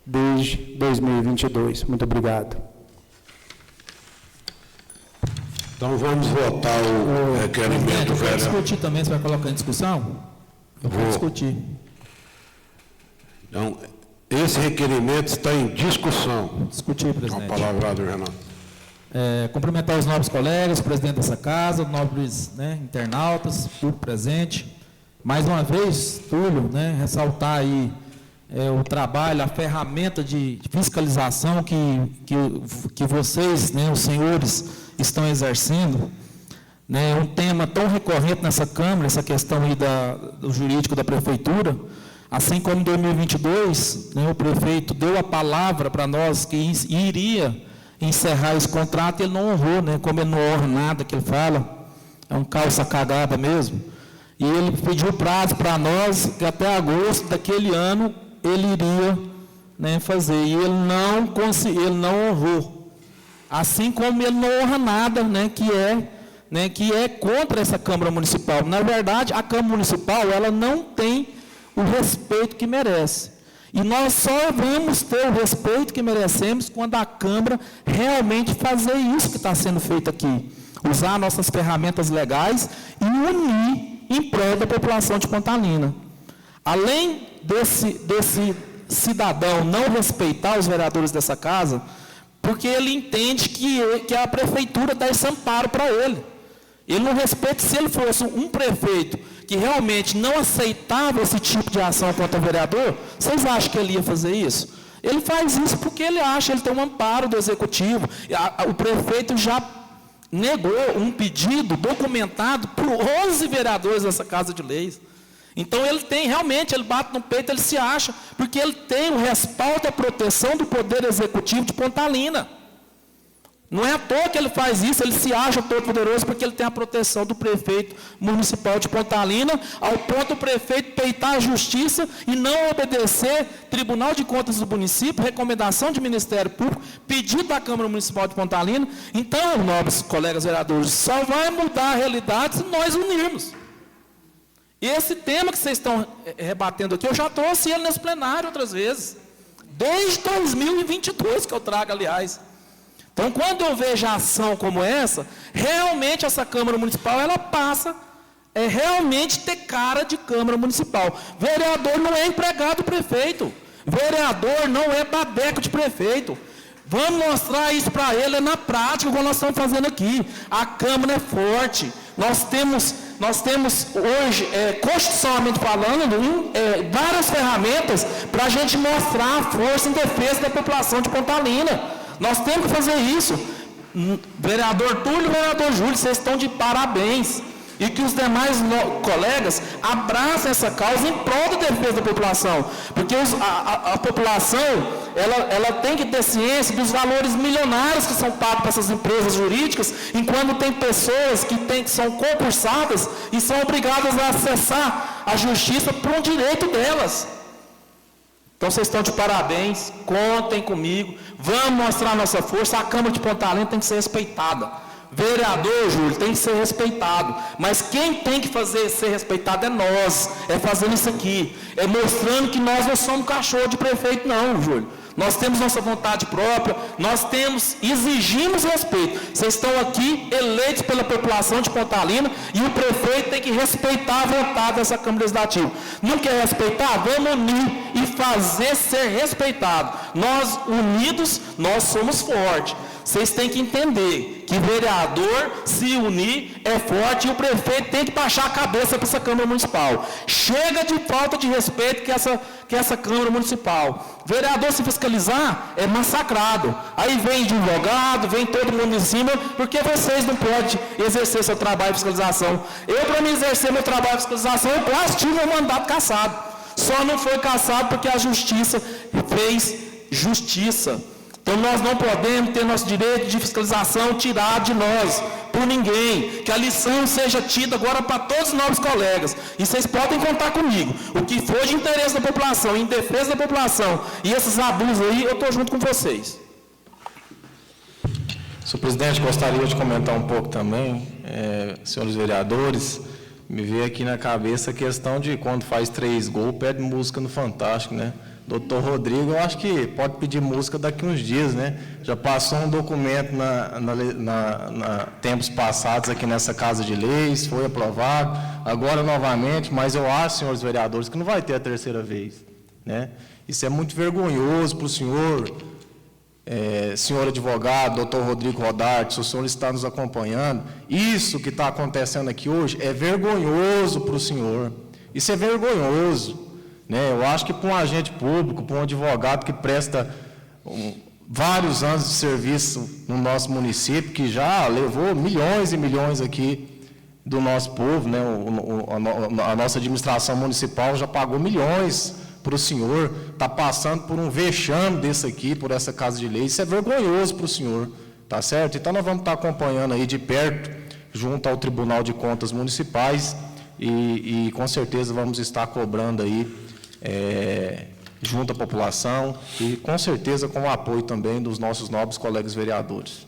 desde 2022. Muito obrigado. Então vamos votar o requerimento, velho. Vou discutir também, você vai colocar em discussão? Eu vou discutir. Então, esse requerimento está em discussão. Discutir, presidente. A palavra do Renato. Cumprimentar os nobres colegas, o presidente dessa casa, nobres, né, internautas, público presente. Mais uma vez, Túlio, né, ressaltar aí o trabalho, a ferramenta de fiscalização que vocês, né, os senhores, estão exercendo, né, um tema tão recorrente nessa Câmara, essa questão aí do jurídico da Prefeitura, assim como em 2022, né, o prefeito deu a palavra para nós que iria encerrar esse contrato, ele não honrou, né? Como ele não honra nada que ele fala, é um calça cagada mesmo. E ele pediu prazo para nós, que até agosto daquele ano ele iria, né, fazer. E ele não conseguiu, ele não honrou. Assim como ele não honra nada, né, que é contra essa Câmara Municipal. Na verdade, a Câmara Municipal, ela não tem o respeito que merece. E nós só vamos ter o respeito que merecemos quando a Câmara realmente fazer isso que está sendo feito aqui. Usar nossas ferramentas legais e unir em prol da população de Pontalina. Além desse cidadão não respeitar os vereadores dessa casa, porque ele entende que a prefeitura dá esse amparo para ele. Ele não respeita. Se ele fosse um prefeito que realmente não aceitava esse tipo de ação contra o vereador, vocês acham que ele ia fazer isso? Ele faz isso porque ele acha, ele tem um amparo do executivo. O prefeito já negou um pedido documentado por 11 vereadores dessa Casa de Leis. Então ele tem, realmente, ele bate no peito, ele se acha, porque ele tem o respaldo e a proteção do Poder Executivo de Pontalina. Não é à toa que ele faz isso, ele se acha todo poderoso, porque ele tem a proteção do prefeito municipal de Pontalina, ao ponto do prefeito peitar a justiça e não obedecer Tribunal de Contas do município, recomendação de Ministério Público, pedido da Câmara Municipal de Pontalina. Então, nobres colegas vereadores, só vai mudar a realidade se nós unirmos. E esse tema que vocês estão rebatendo aqui, eu já trouxe ele nesse plenário outras vezes, desde 2022 que eu trago, aliás. Então, quando eu vejo a ação como essa, realmente essa Câmara Municipal, ela passa realmente ter cara de Câmara Municipal. Vereador não é empregado do prefeito. Vereador não é badeco de prefeito. Vamos mostrar isso para ele na prática, como nós estamos fazendo aqui. A Câmara é forte. Nós temos hoje, constitucionalmente falando, várias ferramentas para a gente mostrar a força em defesa da população de Pontalina. Nós temos que fazer isso. Vereador Túlio e vereador Júlio, vocês estão de parabéns. E que os demais colegas abracem essa causa em prol da defesa da população. Porque a população, ela tem que ter ciência dos valores milionários que são pagos para essas empresas jurídicas, enquanto tem pessoas que são concursadas e são obrigadas a acessar a justiça por um direito delas. Então, vocês estão de parabéns, contem comigo, vamos mostrar a nossa força. A Câmara de Pontalina tem que ser respeitada. Vereador, Júlio, tem que ser respeitado. Mas quem tem que ser respeitado é nós, é fazendo isso aqui, é mostrando que nós não somos cachorro de prefeito, não, Júlio. Nós temos nossa vontade própria, exigimos respeito. Vocês estão aqui eleitos pela população de Pontalina e o prefeito tem que respeitar a vontade dessa Câmara Legislativa. Não quer respeitar? Vamos unir e fazer ser respeitado. Nós, unidos, nós somos fortes. Vocês têm que entender que vereador se unir é forte e o prefeito tem que baixar a cabeça para essa Câmara Municipal. Chega de falta de respeito que essa Câmara Municipal. Vereador se fiscalizar é massacrado. Aí vem advogado, vem todo mundo em cima, porque vocês não podem exercer seu trabalho de fiscalização. Eu, para me exercer meu trabalho de fiscalização, eu quase tive meu mandato cassado. Só não foi cassado porque a justiça fez justiça. Então, nós não podemos ter nosso direito de fiscalização tirado de nós, por ninguém. Que a lição seja tida agora para todos os novos colegas. E vocês podem contar comigo. O que for de interesse da população, em defesa da população, e esses abusos aí, eu estou junto com vocês. Senhor presidente, gostaria de comentar um pouco também, senhores vereadores. Me veio aqui na cabeça a questão de quando faz 3 gols, pede música no Fantástico, né? Doutor Rodrigo, eu acho que pode pedir música daqui uns dias, né? Já passou um documento tempos passados aqui nessa Casa de Leis, foi aprovado, agora novamente, mas eu acho, senhores vereadores, que não vai ter a 3ª vez, né? Isso é muito vergonhoso para o senhor, senhor advogado, doutor Rodrigo Rodarte, se o senhor está nos acompanhando, isso que está acontecendo aqui hoje é vergonhoso para o senhor, isso é vergonhoso. Eu acho que para um agente público, para um advogado que presta vários anos de serviço no nosso município, que já levou milhões e milhões aqui do nosso povo, a nossa administração municipal já pagou milhões para o senhor estar passando por um vexame desse aqui, por essa Casa de Lei. Isso é vergonhoso para o senhor, tá certo? Então, nós vamos estar acompanhando aí de perto, junto ao Tribunal de Contas Municipais, e com certeza vamos estar cobrando aí, junto à população, e com certeza com o apoio também dos nossos nobres colegas vereadores.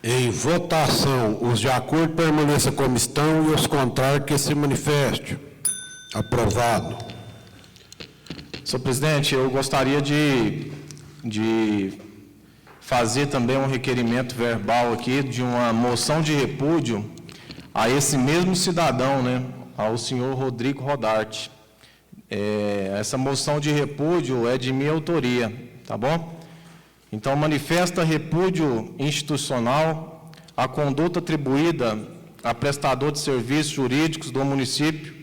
Em votação, os de acordo permaneçam como estão e os contrários que se manifestem. Aprovado. Senhor presidente, eu gostaria de fazer também um requerimento verbal aqui de uma moção de repúdio a esse mesmo cidadão, né, ao senhor Rodrigo Rodarte. Essa moção de repúdio é de minha autoria, tá bom? Então, manifesta repúdio institucional à conduta atribuída a prestador de serviços jurídicos do município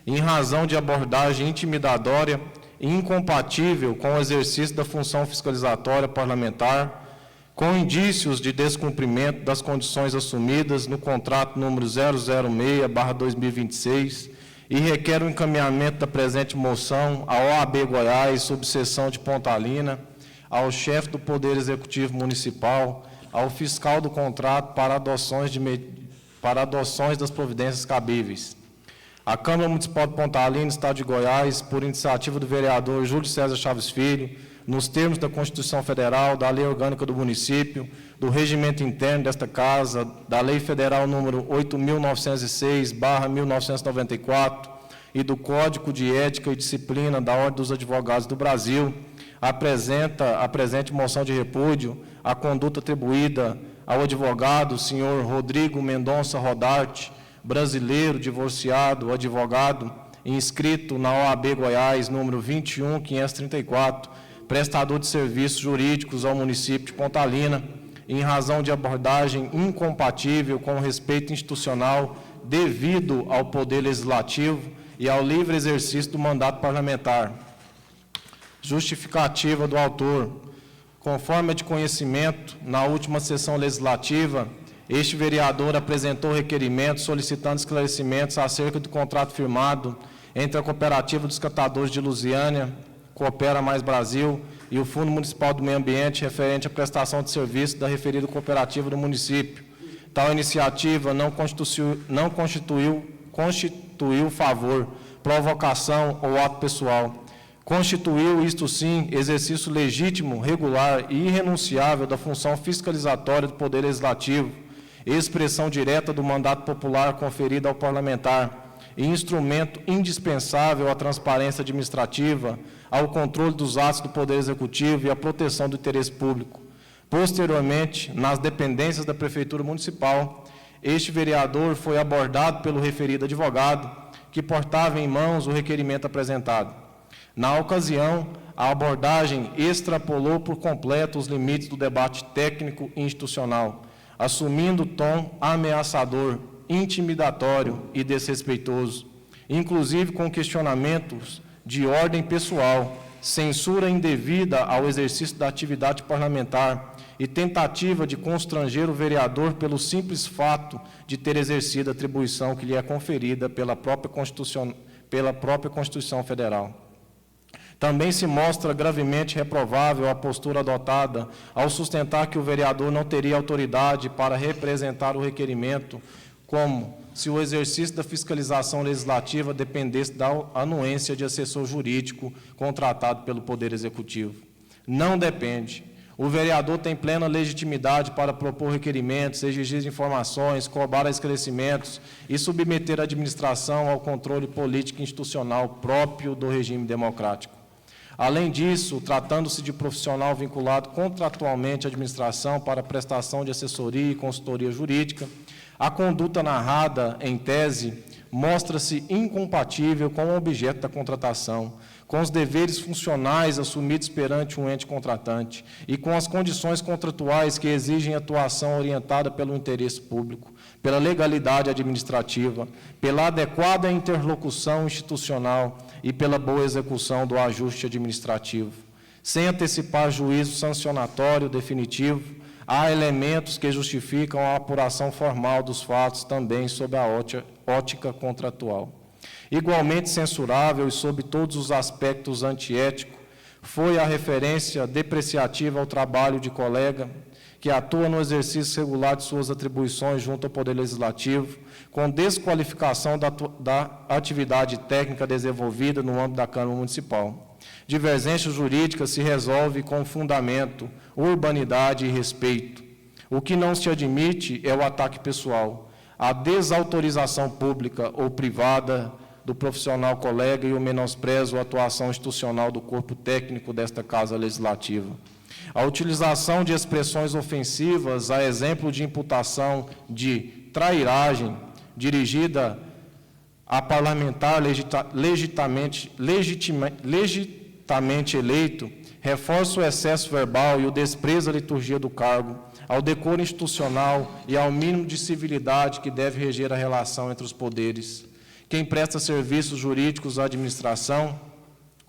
em razão de abordagem intimidatória e incompatível com o exercício da função fiscalizatória parlamentar, com indícios de descumprimento das condições assumidas no contrato número 006/2026 e requer o encaminhamento da presente moção à OAB Goiás, subseção de Pontalina, ao chefe do Poder Executivo Municipal, ao fiscal do contrato para adoções das providências cabíveis. A Câmara Municipal de Pontalina, Estado de Goiás, por iniciativa do vereador Júlio César Chaves Filho, nos termos da Constituição Federal, da Lei Orgânica do Município, do Regimento Interno desta Casa, da Lei Federal número 8.906/1994 e do Código de Ética e Disciplina da Ordem dos Advogados do Brasil, apresenta a presente moção de repúdio à conduta atribuída ao advogado, senhor Rodrigo Mendonça Rodarte, brasileiro, divorciado, advogado, inscrito na OAB Goiás, número 21.534, prestador de serviços jurídicos ao município de Pontalina, em razão de abordagem incompatível com o respeito institucional devido ao Poder Legislativo e ao livre exercício do mandato parlamentar. Justificativa do autor. Conforme é de conhecimento, na última sessão legislativa, este vereador apresentou requerimento solicitando esclarecimentos acerca do contrato firmado entre a Cooperativa dos Catadores de Lusiânia, Coopera Mais Brasil, e o Fundo Municipal do Meio Ambiente referente à prestação de serviço da referida cooperativa do município. Tal iniciativa não constituiu favor, provocação ou ato pessoal. Constituiu, isto sim, exercício legítimo, regular e irrenunciável da função fiscalizatória do Poder Legislativo, expressão direta do mandato popular conferido ao parlamentar e instrumento indispensável à transparência administrativa, ao controle dos atos do Poder Executivo e à proteção do interesse público. Posteriormente, nas dependências da Prefeitura Municipal, este vereador foi abordado pelo referido advogado, que portava em mãos o requerimento apresentado. Na ocasião, a abordagem extrapolou por completo os limites do debate técnico e institucional, assumindo tom ameaçador, intimidatório e desrespeitoso, inclusive com questionamentos de ordem pessoal, censura indevida ao exercício da atividade parlamentar e tentativa de constranger o vereador pelo simples fato de ter exercido a atribuição que lhe é conferida pela própria Constituição Federal. Também se mostra gravemente reprovável a postura adotada ao sustentar que o vereador não teria autoridade para representar o requerimento, como se o exercício da fiscalização legislativa dependesse da anuência de assessor jurídico contratado pelo Poder Executivo. Não depende. O vereador tem plena legitimidade para propor requerimentos, exigir informações, cobrar esclarecimentos e submeter a administração ao controle político e institucional próprio do regime democrático. Além disso, tratando-se de profissional vinculado contratualmente à administração para prestação de assessoria e consultoria jurídica, a conduta narrada, em tese, mostra-se incompatível com o objeto da contratação, com os deveres funcionais assumidos perante um ente contratante e com as condições contratuais que exigem atuação orientada pelo interesse público, pela legalidade administrativa, pela adequada interlocução institucional e pela boa execução do ajuste administrativo. Sem antecipar juízo sancionatório definitivo, há elementos que justificam a apuração formal dos fatos também sob a ótica contratual. Igualmente censurável e sob todos os aspectos antiéticos foi a referência depreciativa ao trabalho de colega que atua no exercício regular de suas atribuições junto ao Poder Legislativo, com desqualificação da atividade técnica desenvolvida no âmbito da Câmara Municipal. Divergência jurídica se resolve com fundamento, urbanidade e respeito. O que não se admite é o ataque pessoal, a desautorização pública ou privada do profissional colega e o menosprezo à atuação institucional do corpo técnico desta Casa Legislativa. A utilização de expressões ofensivas, a exemplo de imputação de trairagem dirigida a parlamentar legitimamente eleito, reforça o excesso verbal e o desprezo à liturgia do cargo, ao decoro institucional e ao mínimo de civilidade que deve reger a relação entre os poderes. Quem presta serviços jurídicos à administração,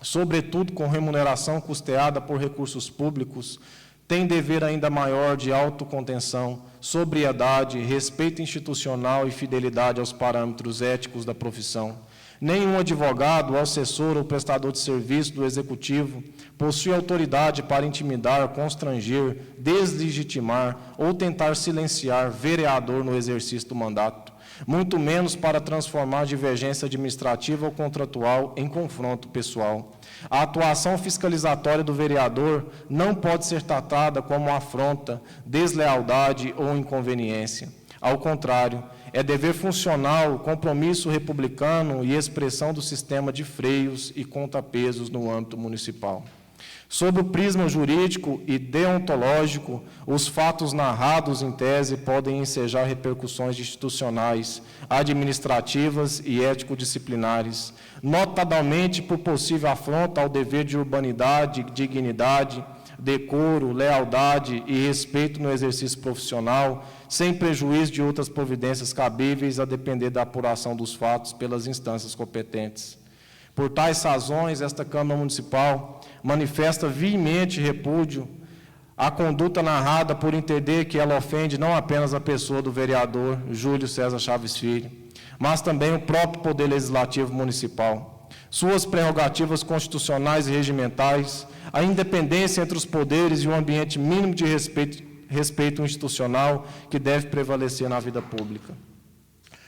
sobretudo com remuneração custeada por recursos públicos, tem dever ainda maior de autocontenção, sobriedade, respeito institucional e fidelidade aos parâmetros éticos da profissão. Nenhum advogado, assessor ou prestador de serviço do Executivo possui autoridade para intimidar, constranger, deslegitimar ou tentar silenciar vereador no exercício do mandato, muito menos para transformar divergência administrativa ou contratual em confronto pessoal. A atuação fiscalizatória do vereador não pode ser tratada como afronta, deslealdade ou inconveniência. Ao contrário, é dever funcional, compromisso republicano e expressão do sistema de freios e contrapesos no âmbito municipal. Sob o prisma jurídico e deontológico, os fatos narrados em tese podem ensejar repercussões institucionais, administrativas e ético-disciplinares, notadamente por possível afronta ao dever de urbanidade, dignidade, decoro, lealdade e respeito no exercício profissional, sem prejuízo de outras providências cabíveis a depender da apuração dos fatos pelas instâncias competentes. Por tais razões, esta Câmara Municipal manifesta veemente repúdio à conduta narrada por entender que ela ofende não apenas a pessoa do vereador Júlio César Chaves Filho, mas também o próprio Poder Legislativo Municipal, suas prerrogativas constitucionais e regimentais, a independência entre os poderes e um ambiente mínimo de respeito institucional que deve prevalecer na vida pública.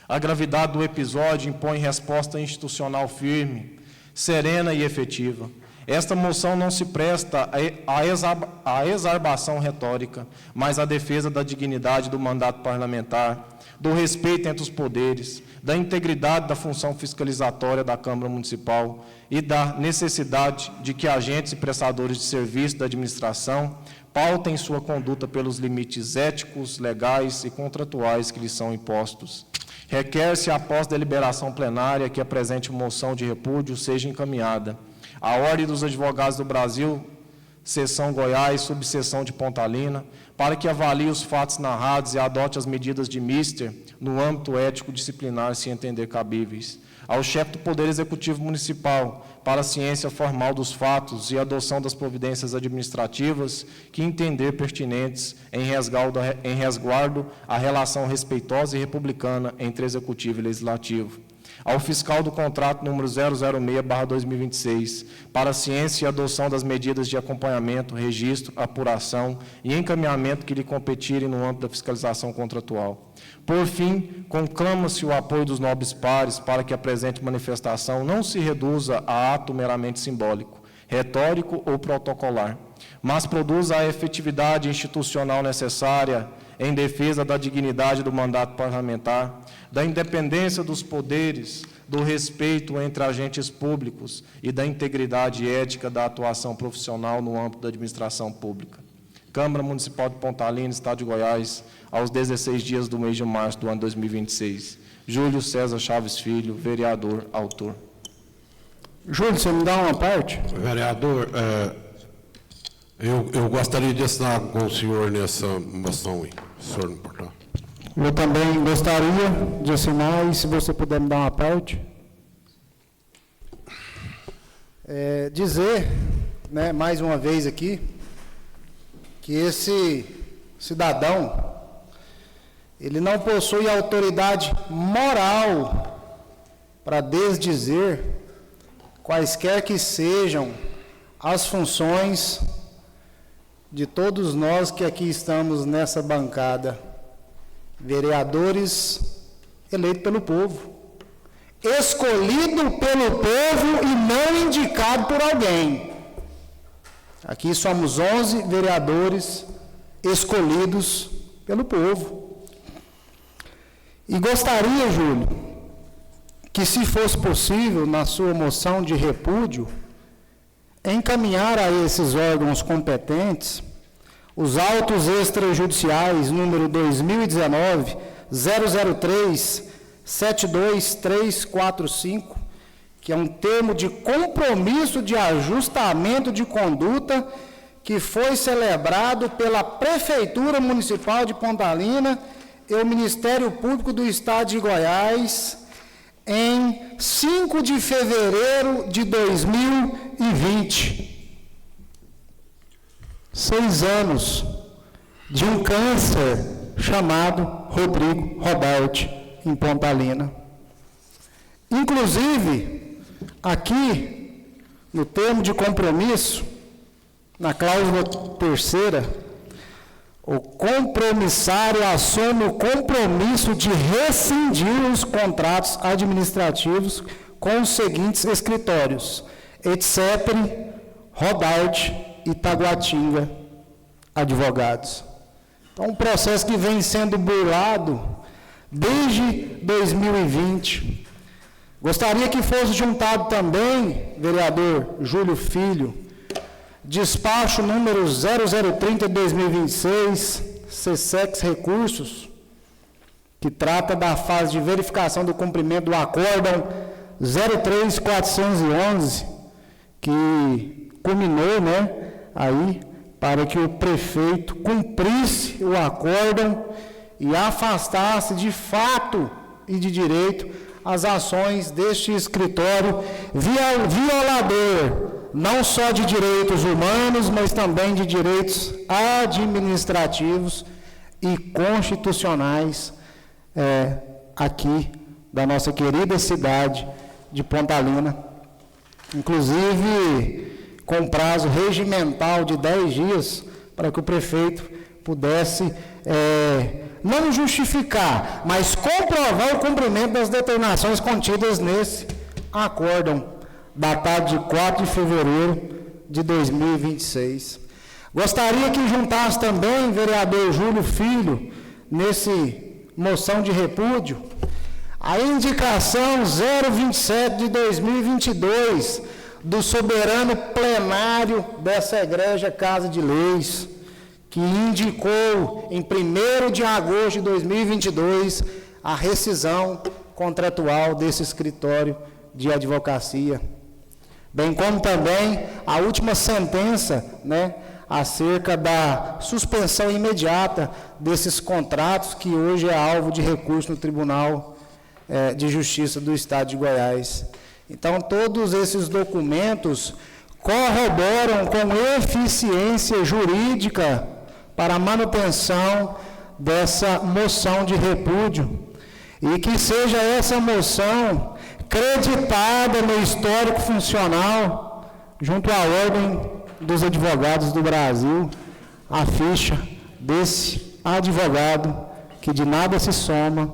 A gravidade do episódio impõe resposta institucional firme, serena e efetiva. Esta moção não se presta à exarbação retórica, mas à defesa da dignidade do mandato parlamentar, do respeito entre os poderes, da integridade da função fiscalizatória da Câmara Municipal e da necessidade de que agentes e prestadores de serviço da administração pautem sua conduta pelos limites éticos, legais e contratuais que lhes são impostos. Requer-se, após deliberação plenária, que a presente moção de repúdio seja encaminhada à Ordem dos Advogados do Brasil, Seção Goiás, Subseção de Pontalina, para que avalie os fatos narrados e adote as medidas de mister no âmbito ético-disciplinar, se entender cabíveis. Ao chefe do Poder Executivo Municipal, para a ciência formal dos fatos e adoção das providências administrativas que entender pertinentes em resguardo à relação respeitosa e republicana entre Executivo e Legislativo. Ao fiscal do contrato número 006/2026, para a ciência e adoção das medidas de acompanhamento, registro, apuração e encaminhamento que lhe competirem no âmbito da fiscalização contratual. Por fim, conclama-se o apoio dos nobres pares para que a presente manifestação não se reduza a ato meramente simbólico, retórico ou protocolar, mas produza a efetividade institucional necessária em defesa da dignidade do mandato parlamentar, da independência dos poderes, do respeito entre agentes públicos e da integridade ética da atuação profissional no âmbito da administração pública. Câmara Municipal de Pontalina, Estado de Goiás, aos 16 dias do mês de março do ano 2026. Júlio César Chaves Filho, vereador, autor. Júlio, você me dá uma parte? Vereador, eu gostaria de assinar com o senhor nessa moção aí, se o senhor não importar. Eu também gostaria de assinar, e se você puder me dar uma parte. Dizer, né, mais uma vez aqui, que esse cidadão, ele não possui autoridade moral para desdizer quaisquer que sejam as funções de todos nós que aqui estamos nessa bancada, vereadores eleitos pelo povo, escolhido pelo povo e não indicado por alguém. Aqui somos 11 vereadores escolhidos pelo povo. E gostaria, Júlio, que se fosse possível, na sua moção de repúdio, encaminhar a esses órgãos competentes os autos extrajudiciais número 2019-003-72345, que é um termo de compromisso de ajustamento de conduta que foi celebrado pela Prefeitura Municipal de Pontalina e o Ministério Público do Estado de Goiás em 5 de fevereiro de 2020. 6 anos de um câncer chamado Rodrigo Roberti, em Pontalina. Inclusive, aqui, no termo de compromisso, na cláusula 3ª, o compromissário assume o compromisso de rescindir os contratos administrativos com os seguintes escritórios: Etc., Rodarte e Taguatinga Advogados. Então, um processo que vem sendo burlado desde 2020. Gostaria que fosse juntado também, vereador Júlio Filho, despacho número 0030/2026, CSEX Recursos, que trata da fase de verificação do cumprimento do acórdão 03411, que culminou, aí, para que o prefeito cumprisse o acórdão e afastasse de fato e de direito as ações deste escritório violador, não só de direitos humanos, mas também de direitos administrativos e constitucionais aqui da nossa querida cidade de Pontalina. Inclusive, com prazo regimental de 10 dias, para que o prefeito pudesse não justificar, mas comprovar o cumprimento das determinações contidas nesse acórdão, datado de 4 de fevereiro de 2026. Gostaria que juntasse também, vereador Júlio Filho, nesse moção de repúdio, a indicação 027 de 2022 do soberano plenário dessa egrégia Casa de Leis, que indicou em 1º de agosto de 2022 a rescisão contratual desse escritório de advocacia, bem como também a última sentença, acerca da suspensão imediata desses contratos, que hoje é alvo de recurso no Tribunal de Justiça do Estado de Goiás. Então, todos esses documentos corroboram com eficiência jurídica para a manutenção dessa moção de repúdio, e que seja essa moção creditada no histórico funcional, junto à Ordem dos Advogados do Brasil, a ficha desse advogado que de nada se soma,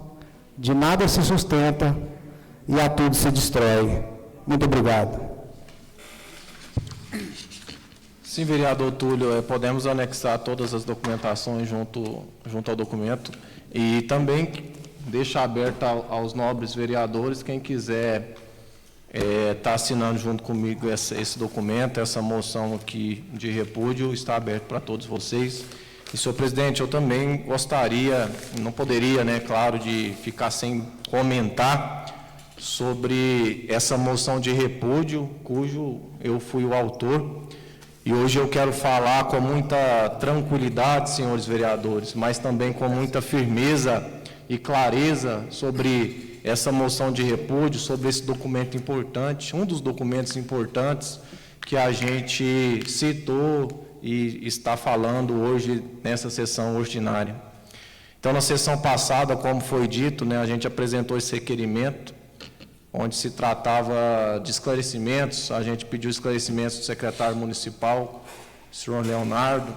de nada se sustenta e a tudo se destrói. Muito obrigado. Sim, vereador Túlio, podemos anexar todas as documentações junto ao documento, e também deixar aberto aos nobres vereadores, quem quiser estar assinando junto comigo esse documento, essa moção aqui de repúdio, está aberto para todos vocês. E, senhor presidente, eu também gostaria, não poderia, claro, de ficar sem comentar sobre essa moção de repúdio, cujo eu fui o autor. E hoje eu quero falar com muita tranquilidade, senhores vereadores, mas também com muita firmeza e clareza sobre essa moção de repúdio, sobre esse documento importante, um dos documentos importantes que a gente citou e está falando hoje nessa sessão ordinária. Então, na sessão passada, como foi dito, né, a gente apresentou esse requerimento, onde se tratava de esclarecimentos, a gente pediu esclarecimentos do secretário municipal, senhor Leonardo,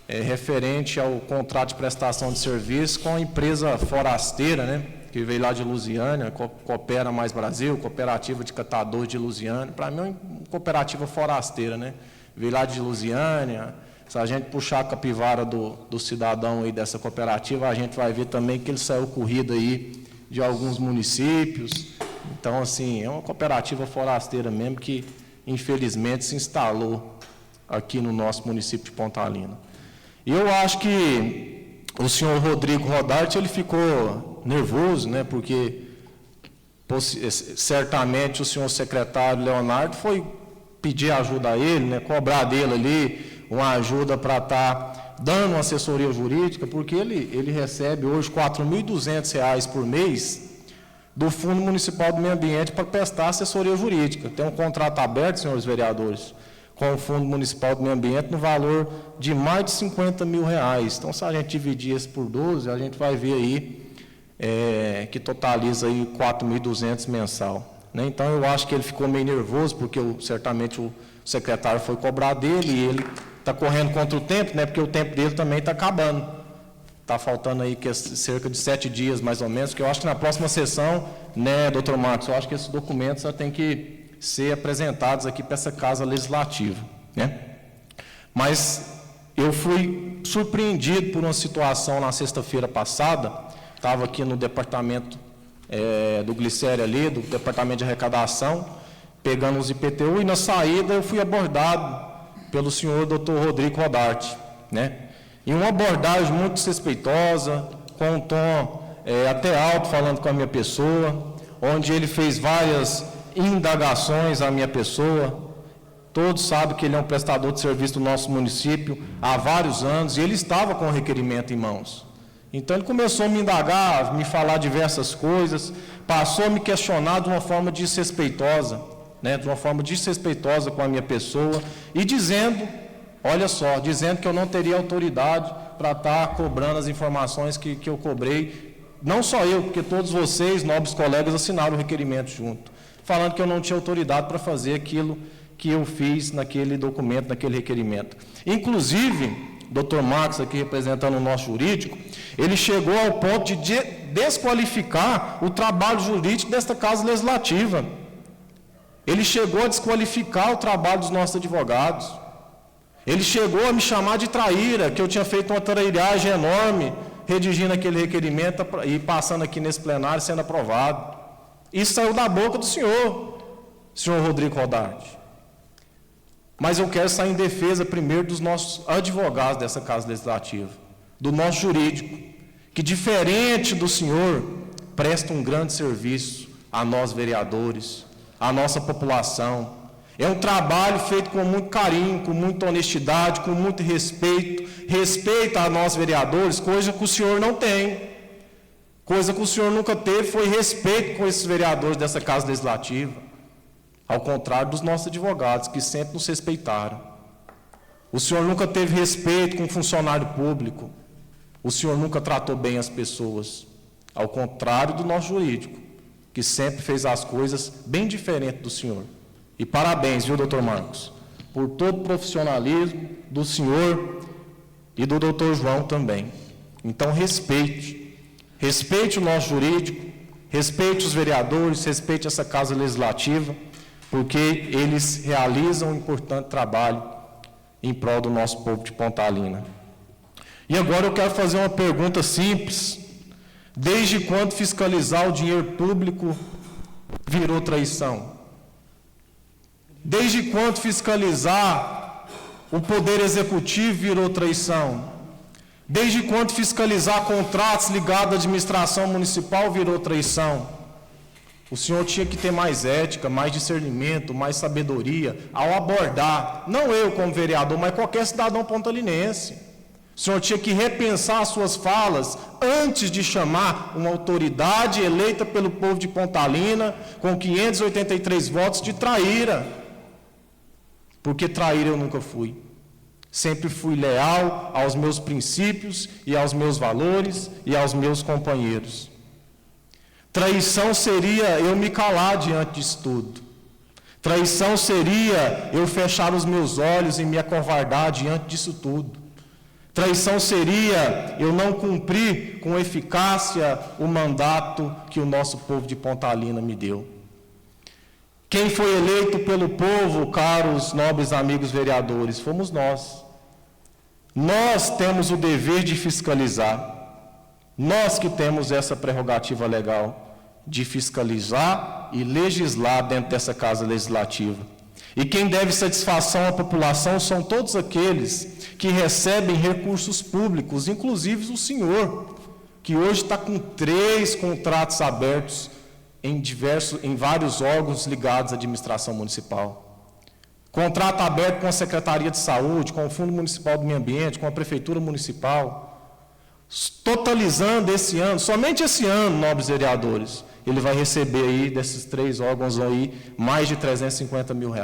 referente ao contrato de prestação de serviço com a empresa forasteira, né, que veio lá de Lusiânia, Coopera Mais Brasil, cooperativa de catadores de Lusiânia, para mim é uma cooperativa forasteira, né, veio lá de Lusiânia. Se a gente puxar a capivara do cidadão aí dessa cooperativa, a gente vai ver também que ele saiu corrido aí de alguns municípios. Então, assim, é uma cooperativa forasteira mesmo que, infelizmente, se instalou aqui no nosso município de Pontalina. E eu acho que o senhor Rodrigo Rodarte, ele ficou nervoso, né, porque certamente o senhor secretário Leonardo foi pedir ajuda a ele, né, cobrar dele ali uma ajuda para estar dando uma assessoria jurídica, porque ele recebe hoje R$ 4.200 por mês do Fundo Municipal do Meio Ambiente para prestar assessoria jurídica. Tem um contrato aberto, senhores vereadores, com o Fundo Municipal do Meio Ambiente no valor de mais de R$ 50 mil. Então, se a gente dividir isso por 12, a gente vai ver aí que totaliza aí 4.200 mensal. Né? Então, eu acho que ele ficou meio nervoso, porque certamente o secretário foi cobrar dele e ele está correndo contra o tempo, né? Porque o tempo dele também está acabando. Está faltando aí cerca de 7 dias, mais ou menos, que eu acho que na próxima sessão, né, doutor Marcos, eu acho que esses documentos já têm que ser apresentados aqui para essa Casa Legislativa, né? Mas eu fui surpreendido por uma situação na sexta-feira passada, estava aqui no departamento do Glicério ali, do departamento de arrecadação, pegando os IPTU, e na saída eu fui abordado pelo senhor doutor Rodrigo Rodarte, né? E uma abordagem muito desrespeitosa, com um tom até alto, falando com a minha pessoa, onde ele fez várias indagações à minha pessoa. Todos sabem que ele é um prestador de serviço do nosso município há vários anos, e ele estava com o requerimento em mãos. Então ele começou a me indagar, me falar diversas coisas, passou a me questionar de uma forma desrespeitosa, né, de uma forma desrespeitosa com a minha pessoa, e dizendo, olha só, dizendo que eu não teria autoridade para estar cobrando as informações que eu cobrei, não só eu, porque todos vocês, nobres colegas, assinaram o requerimento junto, falando que eu não tinha autoridade para fazer aquilo que eu fiz naquele documento, naquele requerimento. Inclusive, doutor Marcos, aqui representando o nosso jurídico, ele chegou ao ponto de desqualificar o trabalho jurídico desta Casa Legislativa. Ele chegou a desqualificar o trabalho dos nossos advogados. Ele chegou a me chamar de traíra, que eu tinha feito uma trairagem enorme, redigindo aquele requerimento e passando aqui nesse plenário, sendo aprovado. Isso saiu da boca do senhor Rodrigo Rodarte. Mas eu quero sair em defesa primeiro dos nossos advogados dessa Casa Legislativa, do nosso jurídico, que diferente do senhor, presta um grande serviço a nós vereadores, a nossa população. É um trabalho feito com muito carinho, com muita honestidade, com muito respeito a nós vereadores, coisa que o senhor não tem. Coisa que o senhor nunca teve foi respeito com esses vereadores dessa Casa Legislativa, ao contrário dos nossos advogados, que sempre nos respeitaram. O senhor nunca teve respeito com o funcionário público, o senhor nunca tratou bem as pessoas, ao contrário do nosso jurídico, que sempre fez as coisas bem diferente do senhor. E parabéns, viu, doutor Marcos, por todo o profissionalismo do senhor e do doutor João também. Então, respeite o nosso jurídico, respeite os vereadores, respeite essa Casa Legislativa, porque eles realizam um importante trabalho em prol do nosso povo de Pontalina. E agora eu quero fazer uma pergunta simples. Desde quando fiscalizar o dinheiro público virou traição? Desde quando fiscalizar o poder executivo virou traição? Desde quando fiscalizar contratos ligados à administração municipal virou traição? O senhor tinha que ter mais ética, mais discernimento, mais sabedoria ao abordar, não eu como vereador, mas qualquer cidadão pontalinense. O senhor tinha que repensar as suas falas antes de chamar uma autoridade eleita pelo povo de Pontalina, com 583 votos, de traíra. Porque traíra eu nunca fui. Sempre fui leal aos meus princípios e aos meus valores e aos meus companheiros. Traição seria eu me calar diante disso tudo. Traição seria eu fechar os meus olhos e me acovardar diante disso tudo. Traição seria eu não cumprir com eficácia o mandato que o nosso povo de Pontalina me deu. Quem foi eleito pelo povo, caros nobres amigos vereadores, fomos nós. Nós temos o dever de fiscalizar. Nós que temos essa prerrogativa legal de fiscalizar e legislar dentro dessa casa legislativa. E quem deve satisfação à população são todos aqueles que recebem recursos públicos, inclusive o senhor, que hoje está com 3 contratos abertos em vários órgãos ligados à administração municipal. Contrato aberto com a Secretaria de Saúde, com o Fundo Municipal do Meio Ambiente, com a Prefeitura Municipal, totalizando esse ano, somente esse ano, nobres vereadores, ele vai receber aí, desses 3 órgãos aí, mais de R$350 mil.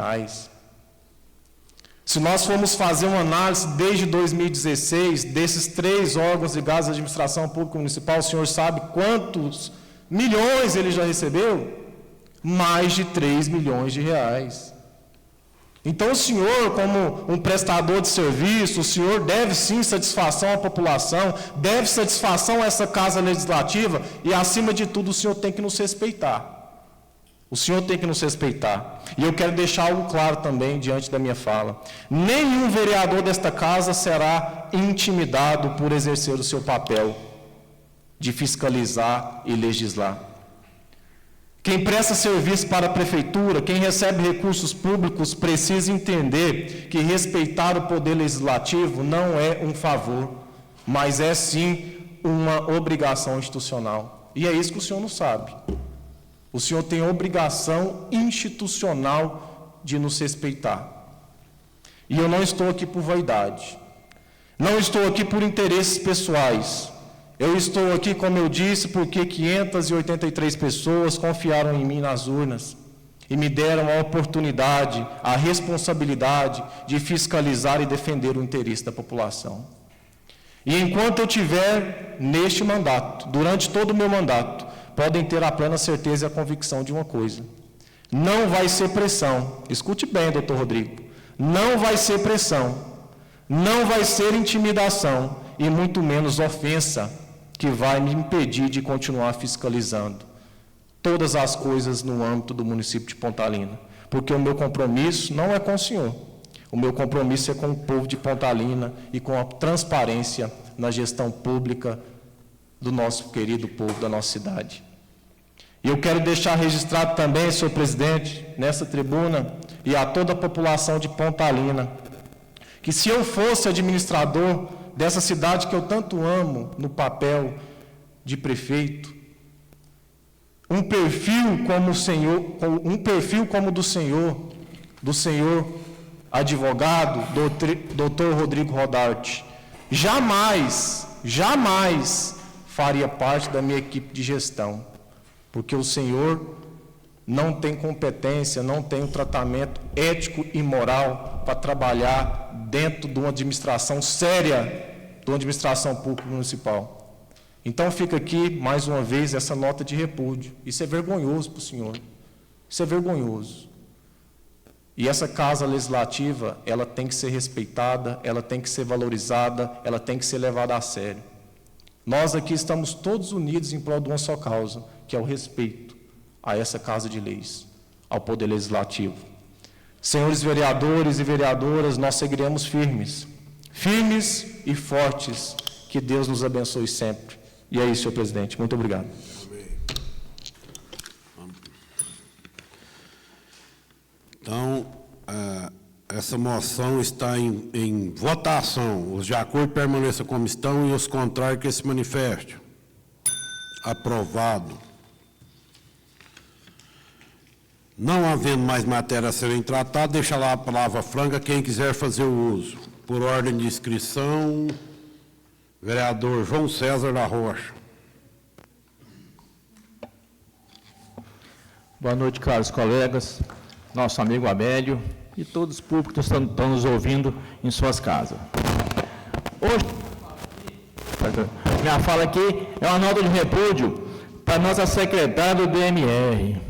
Se nós formos fazer uma análise desde 2016, desses 3 órgãos ligados à administração pública municipal, o senhor sabe quantos milhões ele já recebeu? Mais de R$3 milhões. Então o senhor, como um prestador de serviço, o senhor deve sim satisfação à população, deve satisfação a essa casa legislativa e, acima de tudo, o senhor tem que nos respeitar. O senhor tem que nos respeitar. E eu quero deixar algo claro também diante da minha fala. Nenhum vereador desta casa será intimidado por exercer o seu papel de fiscalizar e legislar. Quem presta serviço para a prefeitura, quem recebe recursos públicos, precisa entender que respeitar o poder legislativo não é um favor, mas é sim uma obrigação institucional. E é isso que o senhor não sabe. O senhor tem a obrigação institucional de nos respeitar. E eu não estou aqui por vaidade. Não estou aqui por interesses pessoais. Eu estou aqui, como eu disse, porque 583 pessoas confiaram em mim nas urnas e me deram a oportunidade, a responsabilidade de fiscalizar e defender o interesse da população. E enquanto eu estiver neste mandato, durante todo o meu mandato, podem ter a plena certeza e a convicção de uma coisa: não vai ser pressão, escute bem, doutor Rodrigo, não vai ser pressão, não vai ser intimidação e muito menos ofensa que vai me impedir de continuar fiscalizando todas as coisas no âmbito do município de Pontalina. Porque o meu compromisso não é com o senhor. O meu compromisso é com o povo de Pontalina e com a transparência na gestão pública do nosso querido povo, da nossa cidade. E eu quero deixar registrado também, senhor presidente, nessa tribuna, e a toda a população de Pontalina, que se eu fosse administrador dessa cidade que eu tanto amo no papel de prefeito, um perfil como o senhor, do senhor advogado, doutor Rodrigo Rodarte, jamais faria parte da minha equipe de gestão, porque o senhor não tem competência, não tem um tratamento ético e moral para trabalhar dentro de uma administração séria, de uma administração pública municipal. Então fica aqui, mais uma vez, essa nota de repúdio. Isso é vergonhoso para o senhor. Isso é vergonhoso. E essa casa legislativa, ela tem que ser respeitada, ela tem que ser valorizada, ela tem que ser levada a sério. Nós aqui estamos todos unidos em prol de uma só causa, que é o respeito a essa Casa de Leis, ao Poder Legislativo. Senhores vereadores e vereadoras, nós seguiremos firmes e fortes. Que Deus nos abençoe sempre. E é isso, senhor presidente. Muito obrigado. Então, essa moção está em votação. Os de acordo permaneçam como estão e os contrários que se manifestem. Aprovado. Não havendo mais matéria a serem tratada, deixa lá a palavra franca quem quiser fazer o uso. Por ordem de inscrição, vereador João César da Rocha. Boa noite, caros colegas. Nosso amigo Amélio, e todos os públicos que estão nos ouvindo em suas casas. Hoje, minha fala aqui é uma nota de repúdio para a nossa secretária do DMR.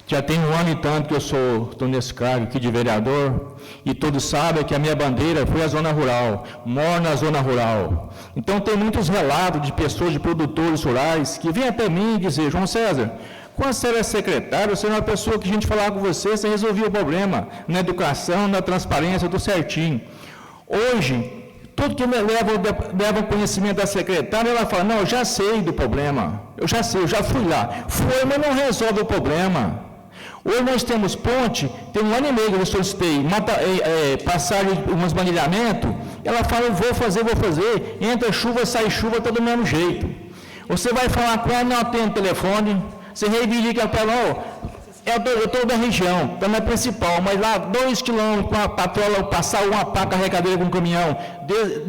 Já tem 1 ano e tanto que eu estou nesse cargo aqui de vereador, e todos sabem que a minha bandeira foi a zona rural, moro na zona rural. Então tem muitos relatos de pessoas, de produtores rurais, que vêm até mim dizer: João César, quando você era secretário, você era uma pessoa que a gente falava com você resolvia o problema, na educação, na transparência, tudo certinho. Hoje, tudo que leva conhecimento da secretária, ela fala: não, eu já sei do problema, eu já sei, eu já fui lá. Foi, mas não resolve o problema. Hoje nós temos ponte, tem 1 ano e meio que eu solicitei, passar uns bandilhamentos, ela fala: eu vou fazer, entra chuva, sai chuva, está do mesmo jeito. Você vai falar com ela, não atende o telefone, você reivindica, ela fala: eu estou da região, da minha principal, mas lá 2 quilômetros com a patrola, passar uma pá carregadeira com um caminhão,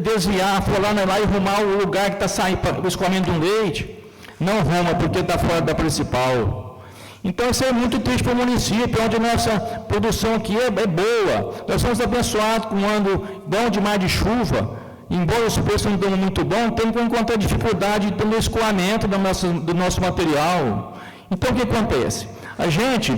desviar, for lá e arrumar o lugar que está saindo para o escoamento de um leite, não arruma porque está fora da principal. Então, isso é muito triste para o município, onde a nossa produção aqui é boa. Nós somos abençoados com um ano bom demais de chuva, embora os preços não estão muito bons, temos que encontrar dificuldade no escoamento do nosso material. Então, o que acontece? A gente,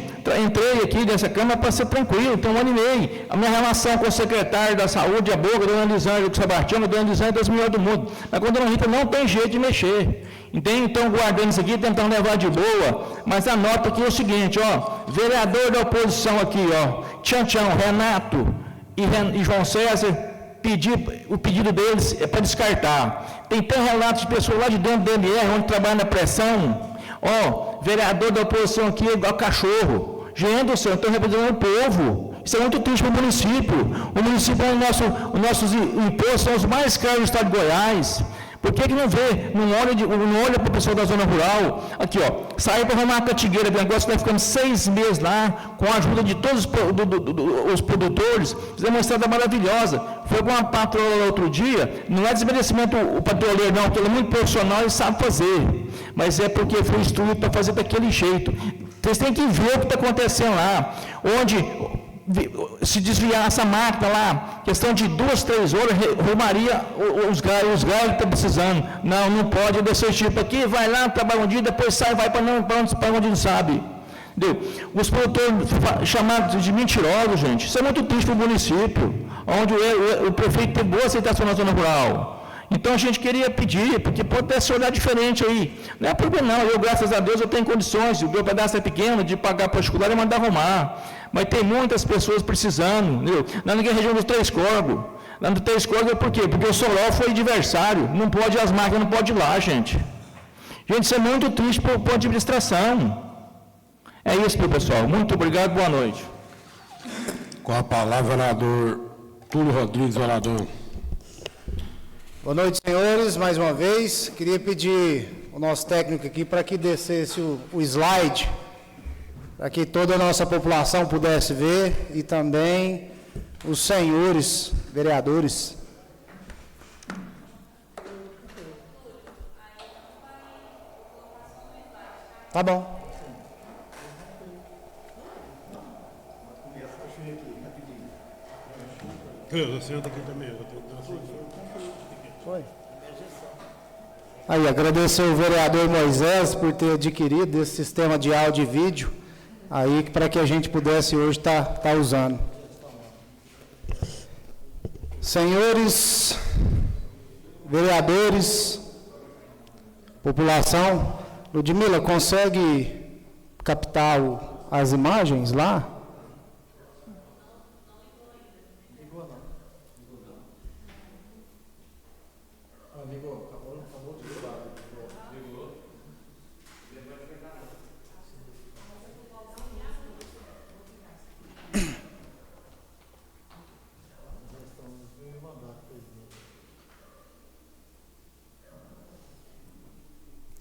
entrei aqui nessa Câmara para ser tranquilo, tem 1 ano e meio. A minha relação com o secretário da Saúde é boa, a dona Lisângela do Sebastião, a dona Lisângela é das melhores do mundo. Mas com a dona Rita não tem jeito de mexer. Entende? Então, guardando isso aqui, tentando levar de boa, mas a nota aqui é o seguinte, vereador da oposição aqui, Tchau, Renato e João César, o pedido deles é para descartar. Tem relatos de pessoas lá de dentro do DMR, onde trabalha na pressão, vereador da oposição aqui é igual cachorro. Gente do céu, estou representando o povo. Isso é muito triste para o município. O município, os nossos impostos são os mais caros do estado de Goiás. Por que não vê, não olha para o pessoal da zona rural? Aqui, sair para arrumar a catigueira, o negócio está ficando 6 meses lá, com a ajuda de todos os produtores, fizemos uma estrada maravilhosa. Foi com uma patroa lá outro dia, não é desmerecimento o patrulheiro, não, porque ele é muito profissional e sabe fazer, mas é porque foi instruído para fazer daquele jeito. Vocês têm que ver o que está acontecendo lá, onde se desviar essa máquina lá, questão de 2, 3 horas, arrumaria os galhos que estão precisando. Não pode descer tipo aqui, vai lá, trabalha um dia, depois sai, vai para onde não sabe. Entendeu? Os produtores chamados de mentirosos, gente, isso é muito triste para o município, onde o prefeito tem boa aceitação na zona rural. Então a gente queria pedir, porque pode até se olhar diferente aí. Não é problema não, eu graças a Deus eu tenho condições, o meu pedaço é pequeno, de pagar particular e mandar arrumar. Mas tem muitas pessoas precisando, entendeu? Lá na região dos Três Corgos. Lá no Três Corgos é por quê? Porque o Sorol foi adversário, não pode, as máquinas não podem ir lá, gente. Gente, isso é muito triste para a administração. É isso, meu pessoal. Muito obrigado, boa noite. Com a palavra, vereador Túlio Rodrigues, vereador. Boa noite, senhores. Mais uma vez, queria pedir o nosso técnico aqui para que descesse o slide, para que toda a nossa população pudesse ver, e também os senhores vereadores. Tá bom. Senta aqui também. Foi. Aí, agradecer o vereador Moisés por ter adquirido esse sistema de áudio e vídeo, aí para que a gente pudesse hoje tá usando. Senhores vereadores, população, Ludmila, consegue captar as imagens lá?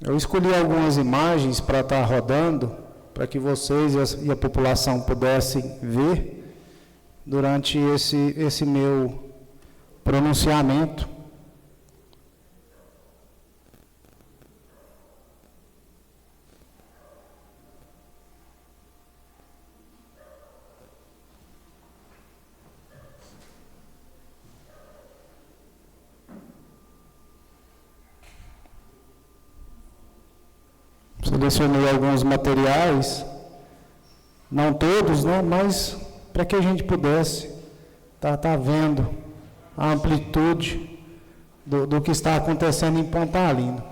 Eu escolhi algumas imagens para estar rodando, para que vocês e a população pudessem ver durante esse meu pronunciamento. direcionei alguns materiais, não todos, né, mas para que a gente pudesse estar vendo a amplitude do que está acontecendo em Pontalina.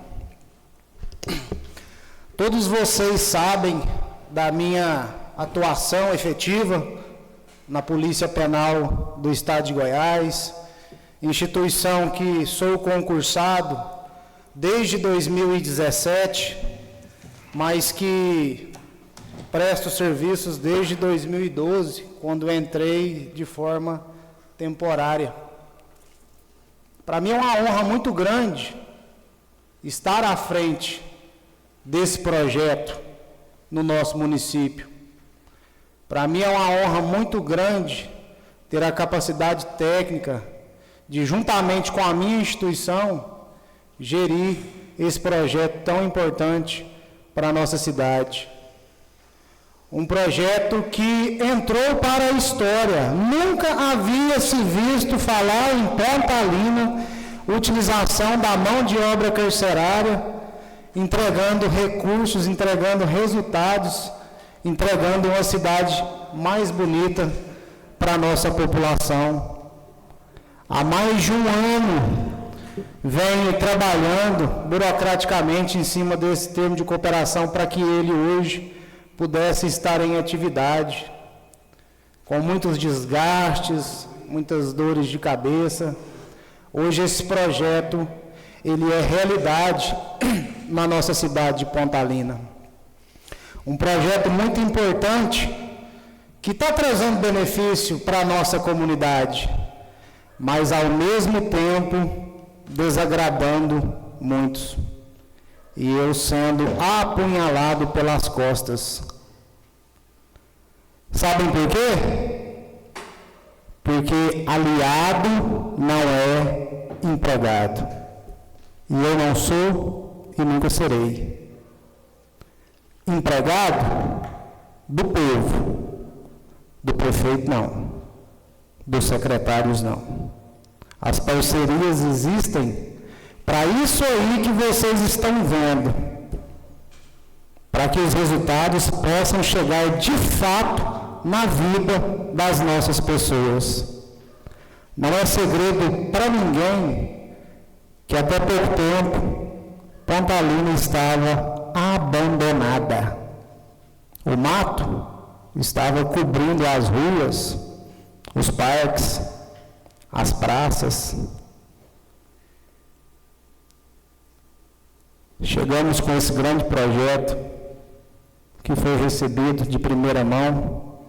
Todos vocês sabem da minha atuação efetiva na Polícia Penal do Estado de Goiás, instituição que sou concursado desde 2017, mas que presto serviços desde 2012, quando entrei de forma temporária. Para mim é uma honra muito grande estar à frente desse projeto no nosso município. Para mim é uma honra muito grande ter a capacidade técnica de, juntamente com a minha instituição, gerir esse projeto tão importante para a nossa cidade. Um projeto que entrou para a história. Nunca havia se visto falar em Pontalina utilização da mão de obra carcerária, entregando recursos, entregando resultados, entregando uma cidade mais bonita para a nossa população. Há mais de um ano venho trabalhando burocraticamente em cima desse termo de cooperação para que ele hoje pudesse estar em atividade, com muitos desgastes, muitas dores de cabeça. Hoje esse projeto, ele é realidade na nossa cidade de Pontalina. Um projeto muito importante, que está trazendo benefício para a nossa comunidade, mas ao mesmo tempo desagradando muitos. E eu sendo apunhalado pelas costas. Sabem por quê? Porque aliado não é empregado. E eu não sou e nunca serei. Empregado do povo, do prefeito não, dos secretários não. As parcerias existem para isso aí que vocês estão vendo, para que os resultados possam chegar de fato na vida das nossas pessoas. Não é segredo para ninguém que até pouco tempo Pontalina estava abandonada. O mato estava cobrindo as ruas, os parques, as praças. Chegamos com esse grande projeto que foi recebido de primeira mão,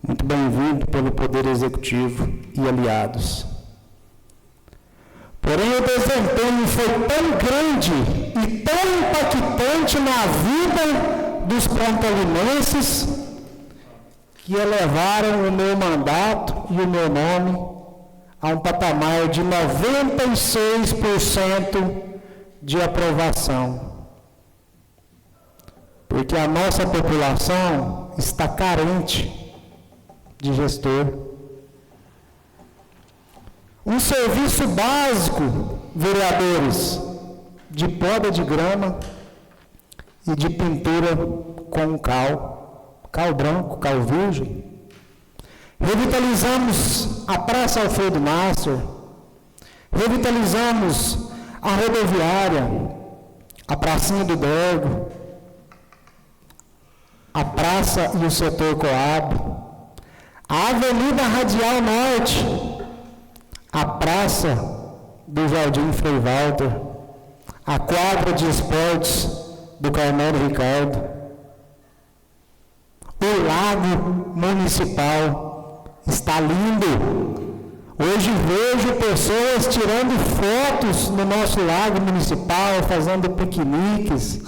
muito bem-vindo pelo Poder Executivo e aliados. Porém, o desempenho foi tão grande e tão impactante na vida dos pontalinenses que elevaram o meu mandato e o meu nome a um patamar de 96% de aprovação. Porque a nossa população está carente de gestor. Um serviço básico, vereadores, de poda de grama e de pintura com cal branco, cal virgem. Revitalizamos a Praça Alfredo Nasser, revitalizamos a rodoviária, a Pracinha do Dergo, a Praça e o Setor Coab, a Avenida Radial Norte, a Praça do Jardim Frei Walter, a quadra de esportes do Carmelo Ricardo, o Lago Municipal está lindo. Hoje vejo pessoas tirando fotos no nosso lago municipal, fazendo piqueniques,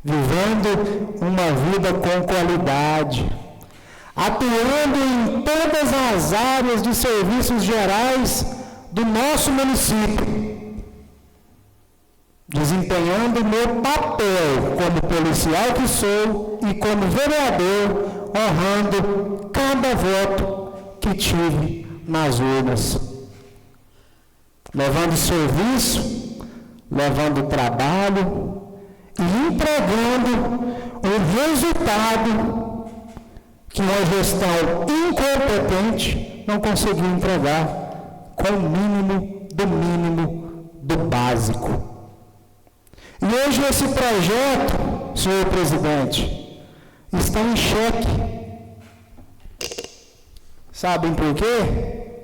vivendo uma vida com qualidade, atuando em todas as áreas de serviços gerais do nosso município, desempenhando o meu papel como policial que sou e como vereador, honrando cada voto que tive nas urnas, levando serviço, levando trabalho e entregando um resultado que uma gestão incompetente não conseguiu entregar com o mínimo do básico. E hoje esse projeto, senhor presidente, está em xeque. Sabem por quê?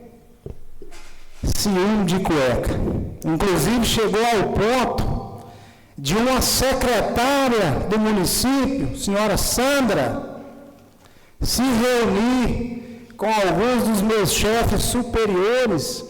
Ciúme de cueca. Inclusive chegou ao ponto de uma secretária do município, senhora Sandra, se reunir com alguns dos meus chefes superiores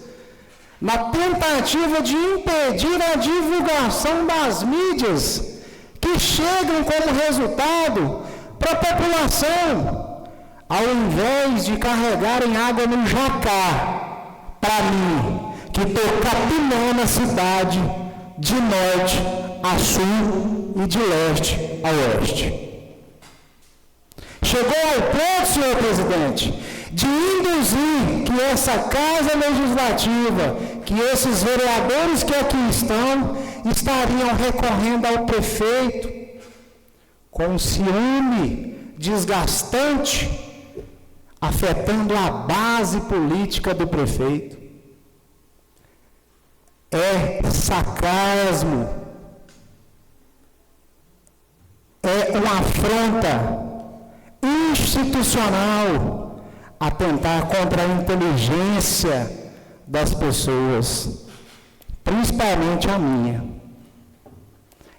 na tentativa de impedir a divulgação das mídias que chegam como resultado para a população, ao invés de carregarem água no jacá, para mim, que estou capinando a cidade de norte a sul e de leste a oeste. Chegou ao ponto, senhor presidente, de induzir que essa Casa Legislativa, que esses vereadores que aqui estão, estariam recorrendo ao prefeito com um ciúme desgastante, afetando a base política do prefeito. É sarcasmo, é uma afronta institucional atentar contra a inteligência das pessoas, principalmente a minha.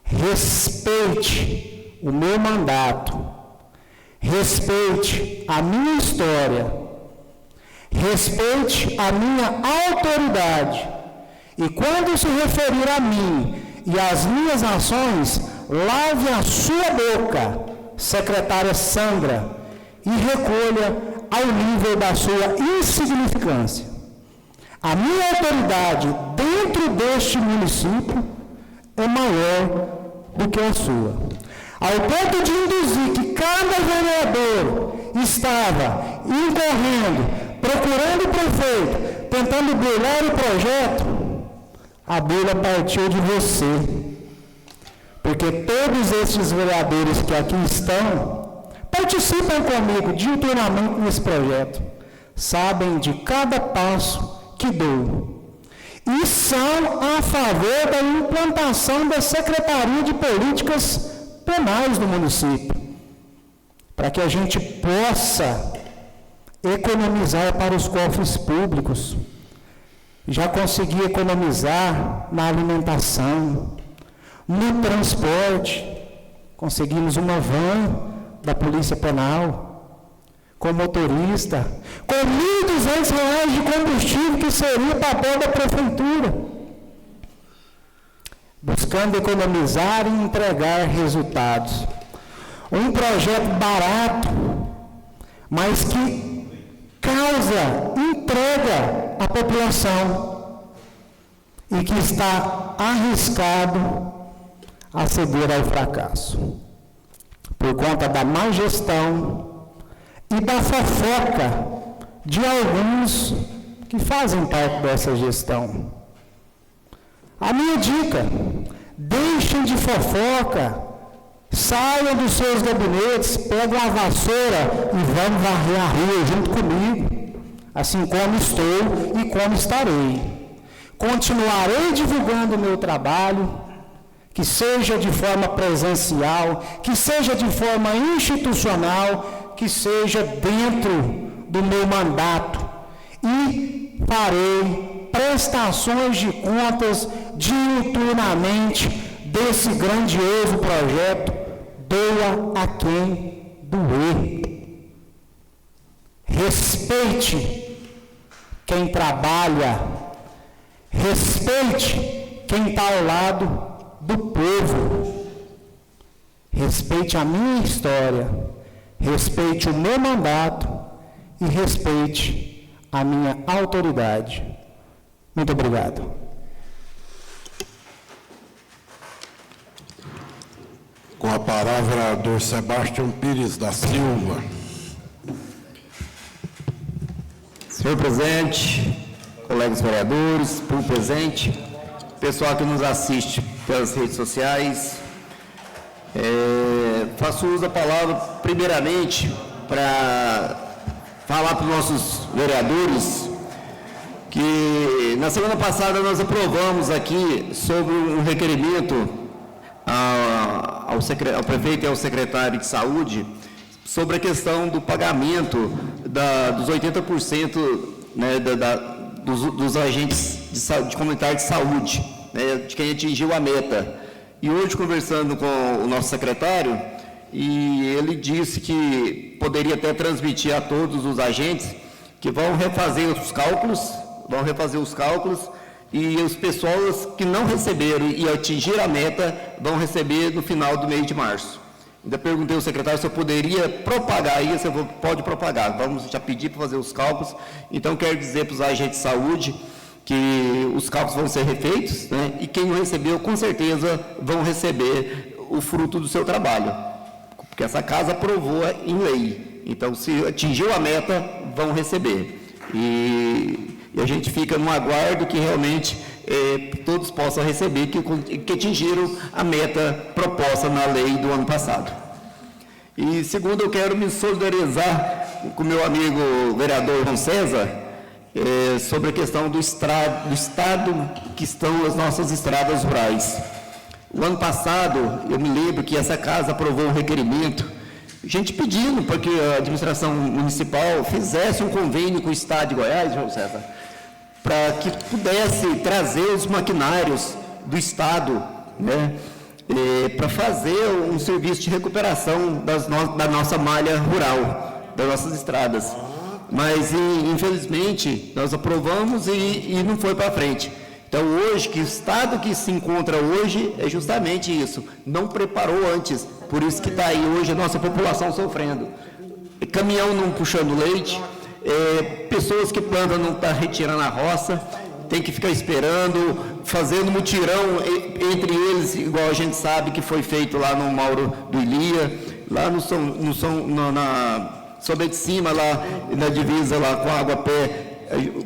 Respeite o meu mandato, respeite a minha história, respeite a minha autoridade, e quando se referir a mim e às minhas ações, lave a sua boca, secretária Sandra, e recolha ao nível da sua insignificância. A minha autoridade dentro deste município é maior do que a sua. Ao ponto de induzir que cada vereador estava incorrendo, procurando o prefeito, tentando burlar o projeto, a burla partiu de você. Porque todos esses vereadores que aqui estão participam comigo diuturnamente nesse projeto, sabem de cada passo que dou e são a favor da implantação da Secretaria de Políticas Penais do município, para que a gente possa economizar para os cofres públicos. Já consegui economizar na alimentação, no transporte. Conseguimos uma van da Polícia Penal, com motorista, com R$ 1.200 de combustível, que seria papel da prefeitura, buscando economizar e entregar resultados. Um projeto barato, mas que causa entrega à população e que está arriscado a ceder ao fracasso, por conta da má gestão e da fofoca de alguns que fazem parte dessa gestão. A minha dica: deixem de fofoca, saiam dos seus gabinetes, pegam a vassoura e vão varrer a rua junto comigo, assim como estou e como estarei. Continuarei divulgando o meu trabalho, que seja de forma presencial, que seja de forma institucional, que seja dentro do meu mandato, e farei prestações de contas diuturnamente desse grandioso projeto. Doa a quem doer. Respeite quem trabalha, respeite quem está ao lado do povo, respeite a minha história, respeite o meu mandato e respeite a minha autoridade. Muito obrigado. Com a palavra, o vereador Sebastião Pires da Silva. Senhor presidente, colegas vereadores, público presente, pessoal que nos assiste pelas redes sociais, Faço uso da palavra, primeiramente, para falar para os nossos vereadores que na semana passada nós aprovamos aqui sobre um requerimento ao prefeito e ao secretário de saúde sobre a questão do pagamento dos 80%, né, dos agentes de comunitário de saúde, né, de quem atingiu a meta. E hoje, conversando com o nosso secretário, e ele disse que poderia até transmitir a todos os agentes que vão refazer os cálculos, e as pessoas que não receberam e atingiram a meta vão receber no final do mês de março. Ainda perguntei ao secretário se eu poderia propagar isso. Eu pode propagar, vamos já pedir para fazer os cálculos. Então, quero dizer para os agentes de saúde que os cálculos vão ser refeitos, né, e quem não recebeu, com certeza, vão receber o fruto do seu trabalho, porque essa casa aprovou em lei. Então, se atingiu a meta, vão receber. E a gente fica no aguardo que realmente todos possam receber, que atingiram a meta proposta na lei do ano passado. E, segundo, eu quero me solidarizar com o meu amigo vereador João César, sobre a questão do estado que estão as nossas estradas rurais. O ano passado, eu me lembro que essa casa aprovou um requerimento, gente pedindo para que a administração municipal fizesse um convênio com o Estado de Goiás, João César, para que pudesse trazer os maquinários do Estado, né, para fazer um serviço de recuperação da nossa malha rural, das nossas estradas. Mas, infelizmente, nós aprovamos e não foi para frente. Então, hoje, que o estado que se encontra hoje é justamente isso, não preparou antes, por isso que está aí hoje a nossa população sofrendo. Caminhão não puxando leite, pessoas que plantam não estão retirando a roça, tem que ficar esperando, fazendo mutirão entre eles, igual a gente sabe que foi feito lá no Mauro do Ilia, lá na Sobe de Cima, lá na divisa lá com a Água-Pé,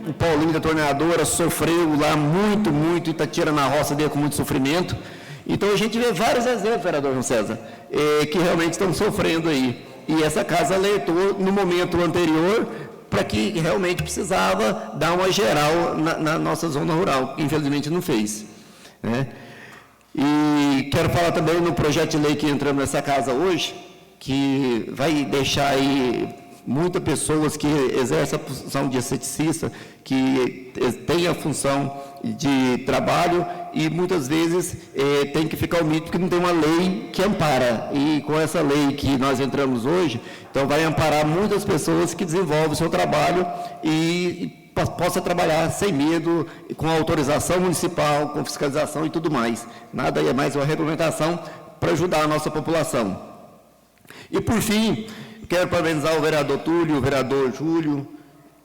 o Paulinho da Torneadora sofreu lá muito e está tirando a roça dele com muito sofrimento. Então a gente vê vários exemplos, vereador João César, que realmente estão sofrendo aí. E essa casa alertou no momento anterior para que realmente precisava dar uma geral na nossa zona rural, que infelizmente não fez, né? E quero falar também no projeto de lei que entramos nessa casa hoje, que vai deixar aí muitas pessoas que exercem a função de esteticista, que têm a função de trabalho e muitas vezes tem que ficar omitido porque não tem uma lei que ampara. E com essa lei que nós entramos hoje, então vai amparar muitas pessoas que desenvolvem o seu trabalho e possa trabalhar sem medo, com autorização municipal, com fiscalização e tudo mais. Nada é mais uma regulamentação para ajudar a nossa população. E, por fim, quero parabenizar o vereador Túlio, o vereador Júlio.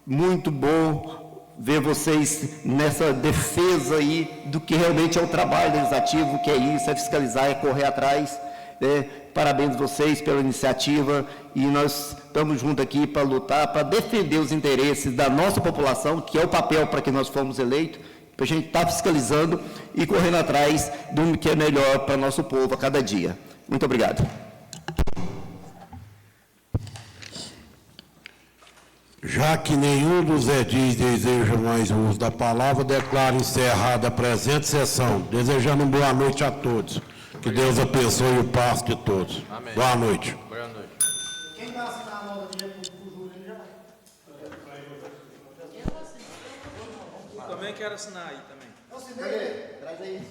Muito bom ver vocês nessa defesa aí do que realmente é o trabalho legislativo, que é isso, é fiscalizar, é correr atrás. Parabéns a vocês pela iniciativa e nós estamos juntos aqui para lutar, para defender os interesses da nossa população, que é o papel para que nós fomos eleitos, para a gente estar fiscalizando e correndo atrás do que é melhor para o nosso povo a cada dia. Muito obrigado. Já que nenhum dos edis deseja mais o uso da palavra, declaro encerrada a presente sessão, desejando uma boa noite a todos. Que Deus abençoe o passo de todos. Amém. Boa noite. Boa noite. Quem vai assinar a nota de república do Júlio, ele já vai. Também quero assinar aí também. Traz aí.